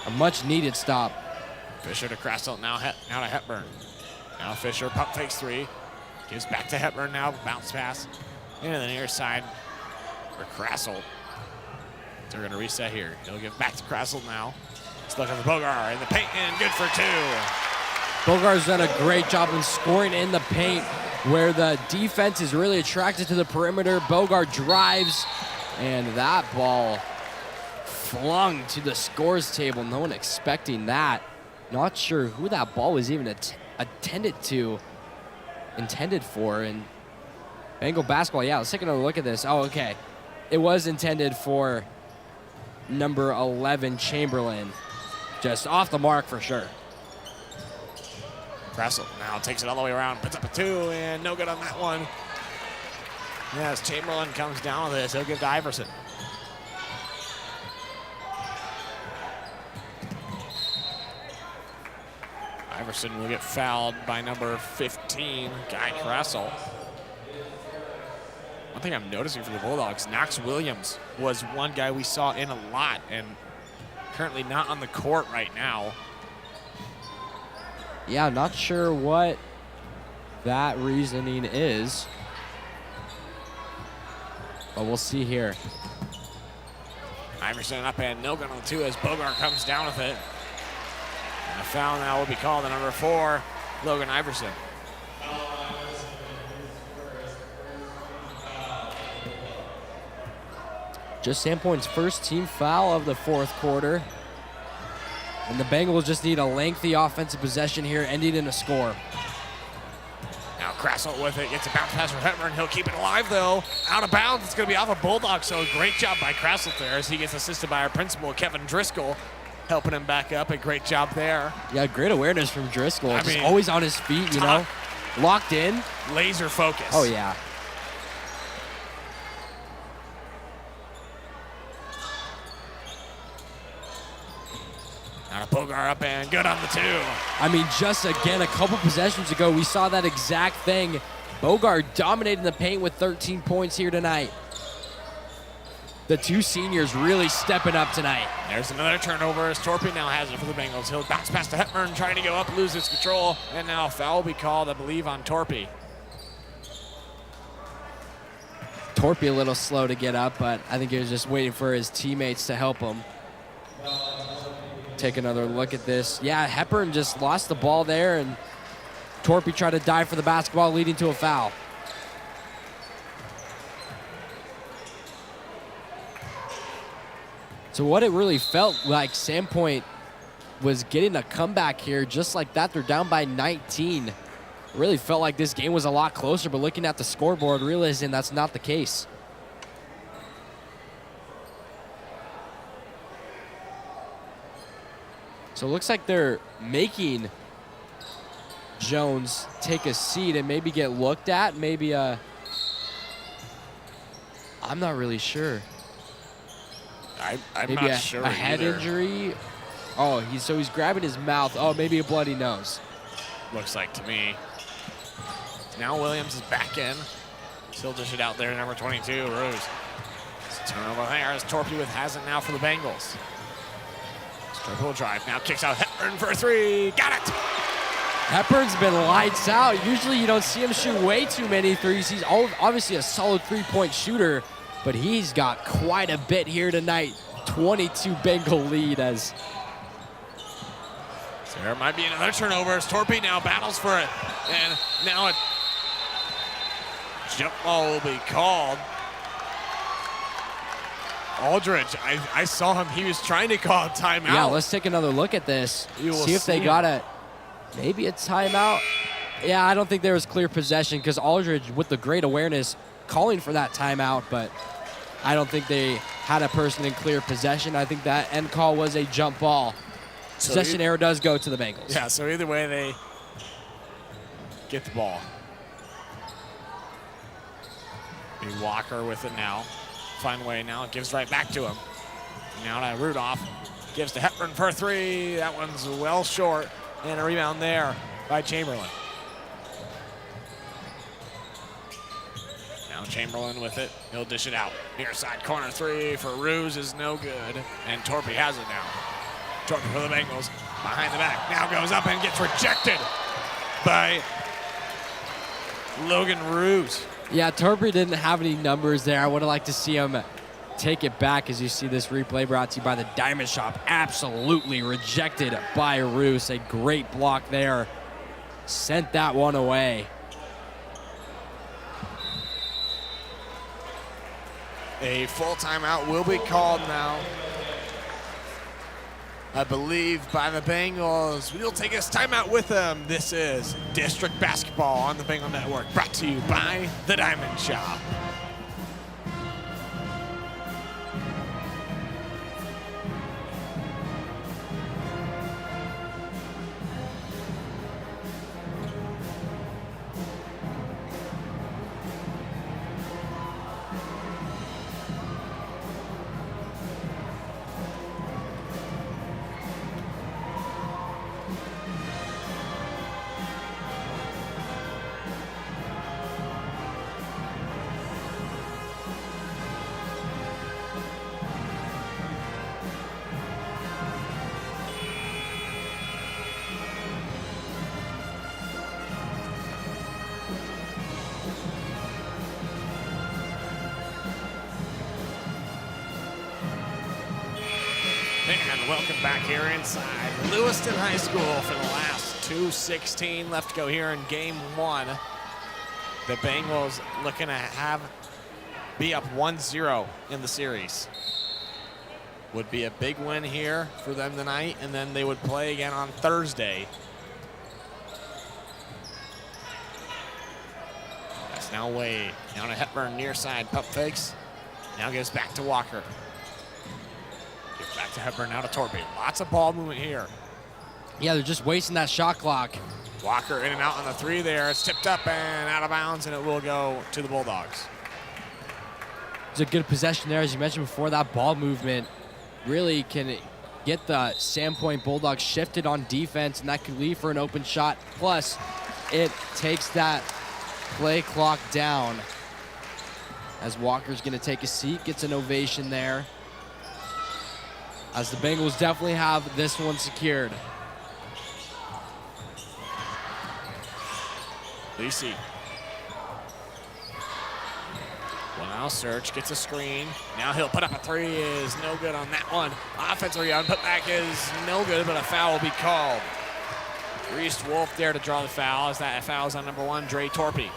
A much needed stop. Fisher to Krassel, now to Hepburn. Now Fisher pump fakes three. Gives back to Hepburn now, bounce pass. Into the near side for Krassel. They're gonna reset here. He'll give back to Krassel now. He's looking for Bogar in the paint and good for 2. Bogar's done a great job in scoring in the paint where the defense is really attracted to the perimeter. Bogar drives, and that ball flung to the scores table. No one expecting that. Not sure who that ball was even intended for. And Bengal basketball, yeah, let's take another look at this. Oh, okay. It was intended for number 11, Chamberlain. Just off the mark for sure. Krassel now takes it all the way around, puts up a 2, and no good on that one. As Chamberlain comes down with this, he'll give to Iverson. Iverson will get fouled by number 15, Guy Krassel. One thing I'm noticing for the Bulldogs, Knox Williams was one guy we saw in a lot and currently not on the court right now. Yeah, not sure what that reasoning is, but we'll see here. Iverson up and no good on the 2 as Bogar comes down with it. And a foul now will be called on number 4, Logan Iverson. Just Sandpoint's first team foul of the 4th quarter. And the Bengals just need a lengthy offensive possession here, ending in a score. Now Krasselt with it, gets a bounce pass for Hepburn. He'll keep it alive though. Out of bounds, it's gonna be off a Bulldog, so great job by Krasselt there as he gets assisted by our principal, Kevin Driscoll, helping him back up. A great job there. Yeah, great awareness from Driscoll. I Just mean, always on his feet, you know, locked in. Laser focus. Oh, yeah. Now Bogar up and good on the 2. I mean, just again, a couple possessions ago, we saw that exact thing. Bogart dominating the paint with 13 points here tonight. The 2 seniors really stepping up tonight. There's another turnover as Torpy now has it for the Bengals. He'll bounce past to Hepburn, trying to go up, loses control, and now a foul will be called, I believe, on Torpy. Torpy a little slow to get up, but I think he was just waiting for his teammates to help him. Take another look at this. Yeah, Hepburn just lost the ball there, and Torpy tried to dive for the basketball, leading to a foul. So what it really felt like, Sandpoint was getting a comeback here just like that. They're down by 19. It really felt like this game was a lot closer, but looking at the scoreboard, realizing that's not the case. So it looks like they're making Jones take a seat and maybe get looked at. Maybe I'm not really sure. I'm Maybe not sure a head either. injury. Oh, he's grabbing his mouth. Oh, maybe a bloody nose. Looks like to me. Now Williams is back in. Still dish it out there, number 22, Rose. It's a turnover there as Torpy with has it now for the Bengals. Torpy will drive, now kicks out Hepburn for a 3. Got it! Hepburn's been lights out. Usually you don't see him shoot way too many threes. He's obviously a solid three-point shooter, but he's got quite a bit here tonight. 22 Bengal lead as... So there might be another turnover as Torpy now battles for it. And now a jump ball will be called. Aldridge, I saw him. He was trying to call a timeout. Yeah, let's take another look at this. You will See if they see got maybe a timeout. Yeah, I don't think there was clear possession because Aldridge, with the great awareness, calling for that timeout, but I don't think they had a person in clear possession. I think that end call was a jump ball. So Possession error does go to the Bengals. Yeah, so either way, they get the ball. Be Walker with it now. Fine way now, gives right back to him. Now to Rudolph, gives to Hepburn for a 3. That one's well short, and a rebound there by Chamberlain. Now Chamberlain with it, he'll dish it out. Near side corner 3 for Ruse is no good, and Torpy has it now. Torpy for the Bengals, behind the back, now goes up and gets rejected by Logan Ruse. Yeah, Torpy didn't have any numbers there. I would have liked to see him take it back as you see this replay brought to you by the Diamond Shop. Absolutely rejected by Roos. A great block there. Sent that one away. A full timeout will be called now, I believe, by the Bengals. We'll take this timeout with them. This is District Basketball on the Bengal Network, brought to you by the Diamond Shop. And welcome back here inside Lewiston High School for the last 2:16 left to go here in game one. The Bengals looking to be up 1-0 in the series. Would be a big win here for them tonight, and then they would play again on Thursday. Now Way, down to Hepburn, near side, pump fakes. Now gives back to Walker. Gives back to Hepburn, now to Torpy. Lots of ball movement here. Yeah, they're just wasting that shot clock. Walker in and out on the three there. It's tipped up and out of bounds, and it will go to the Bulldogs. It's a good possession there, as you mentioned before. That ball movement really can get the Sandpoint Bulldogs shifted on defense, and that could lead for an open shot. Plus, it takes that play clock down, as Walker's going to take a seat, gets an ovation there, as the Bengals definitely have this one secured. Lisi. Well, now Search gets a screen. Now he'll put up a three. Is no good on that one. Offensive rebound putback is no good, but a foul will be called. Reese Wolf there to draw the foul, as that foul is on number 1, Dre Torpy.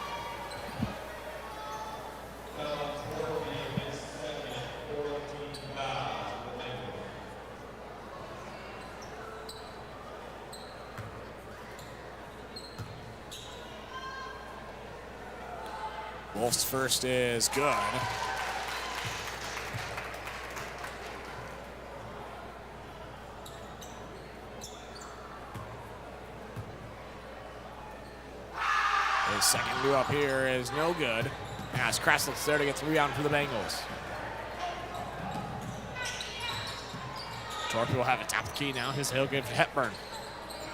Wolf's first is good. His second due up here is no good. As Kraslick's there to get the rebound for the Bengals. Torpy will have it top of the key now. He'll give to Hepburn.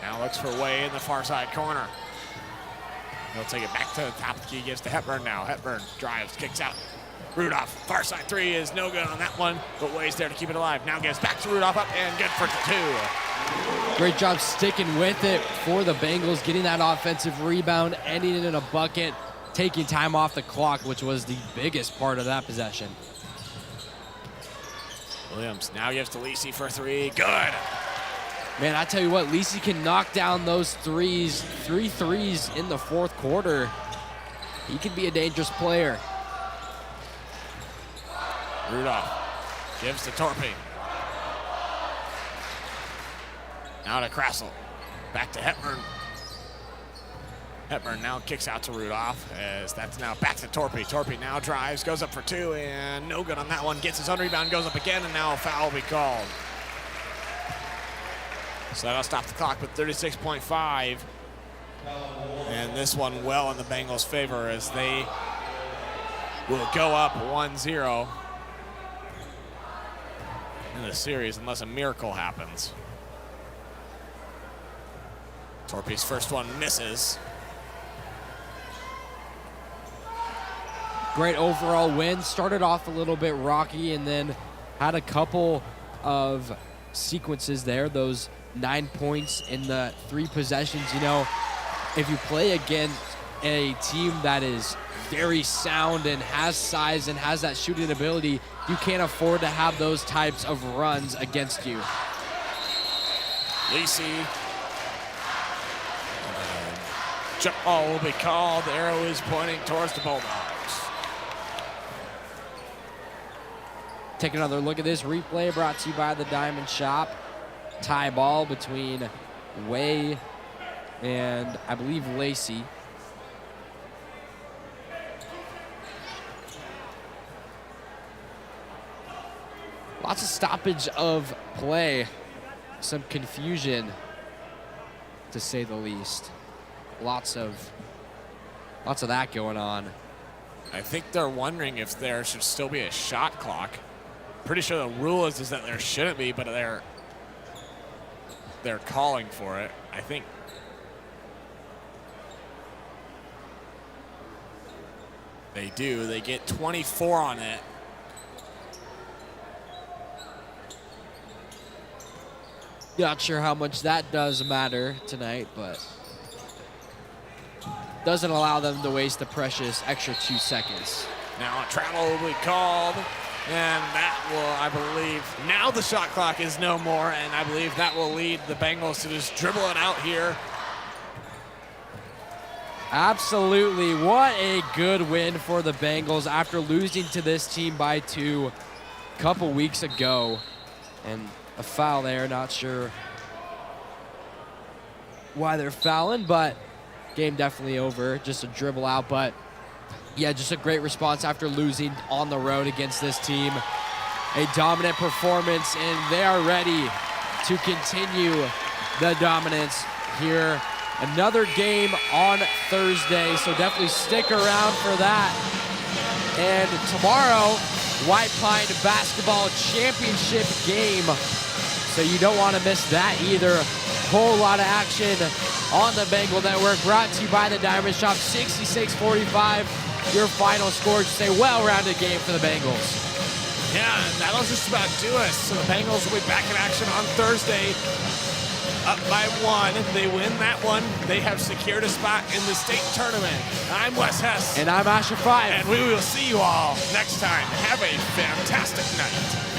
Now looks for Way in the far side corner. He'll take it back to the top of the key, gives to Hepburn now. Hepburn drives, kicks out. Rudolph, far side three is no good on that one, but Way's there to keep it alive. Now gives back to Rudolph, up and good for 2. Great job sticking with it for the Bengals, getting that offensive rebound, ending it in a bucket, taking time off the clock, which was the biggest part of that possession. Williams now gives to Lisi for 3. Good. Man, I tell you what, Lisi can knock down those threes, 3 threes in the fourth quarter. He can be a dangerous player. Rudolph gives to Torpy. Now to Krasl. Back to Hepburn. Hepburn now kicks out to Rudolph, as that's now back to Torpy. Torpy now drives, goes up for 2, and no good on that one. Gets his own rebound, goes up again, and now a foul will be called. So that'll stop the clock with 36.5. And this one well in the Bengals' favor, as they will go up 1-0 in the series unless a miracle happens. Torpy's first one misses. Great overall win. Started off a little bit rocky and then had a couple of sequences there. Those 9 points in the 3 possessions. You know, if you play against a team that is very sound and has size and has that shooting ability, you can't afford to have those types of runs against you. Lisi. Jump ball will be called. The arrow is pointing towards the Bulldogs. Take another look at this replay brought to you by the Diamond Shop. Tie ball between Way and I believe Lacey. Lots of stoppage of play. Some confusion, to say the least. Lots of that going on. I think they're wondering if there should still be a shot clock. Pretty sure the rule is that there shouldn't be, but they're calling for it. I think they do. They get 24 on it. Not sure how much that does matter tonight, but doesn't allow them to waste the precious extra 2 seconds. Now a travel will be called, and that will, I believe, now the shot clock is no more, and I believe that will lead the Bengals to just dribble it out here. Absolutely. What a good win for the Bengals after losing to this team by 2 a couple weeks ago. And a foul there, not sure why they're fouling, but game definitely over. Just a dribble out, but Yeah, just a great response after losing on the road against this team. A dominant performance, and they are ready to continue the dominance here. Another game on Thursday, so definitely stick around for that. And tomorrow, White Pine Basketball Championship game. So you don't want to miss that either. Whole lot of action on the Bengal Network, brought to you by the Diamond Shop. 66-45, your final score. Just a well-rounded game for the Bengals. Yeah, and that'll just about do us. So the Bengals will be back in action on Thursday, up by 1. If they win that one, they have secured a spot in the state tournament. I'm Wes Hess. And I'm Asher 5. And we will see you all next time. Have a fantastic night.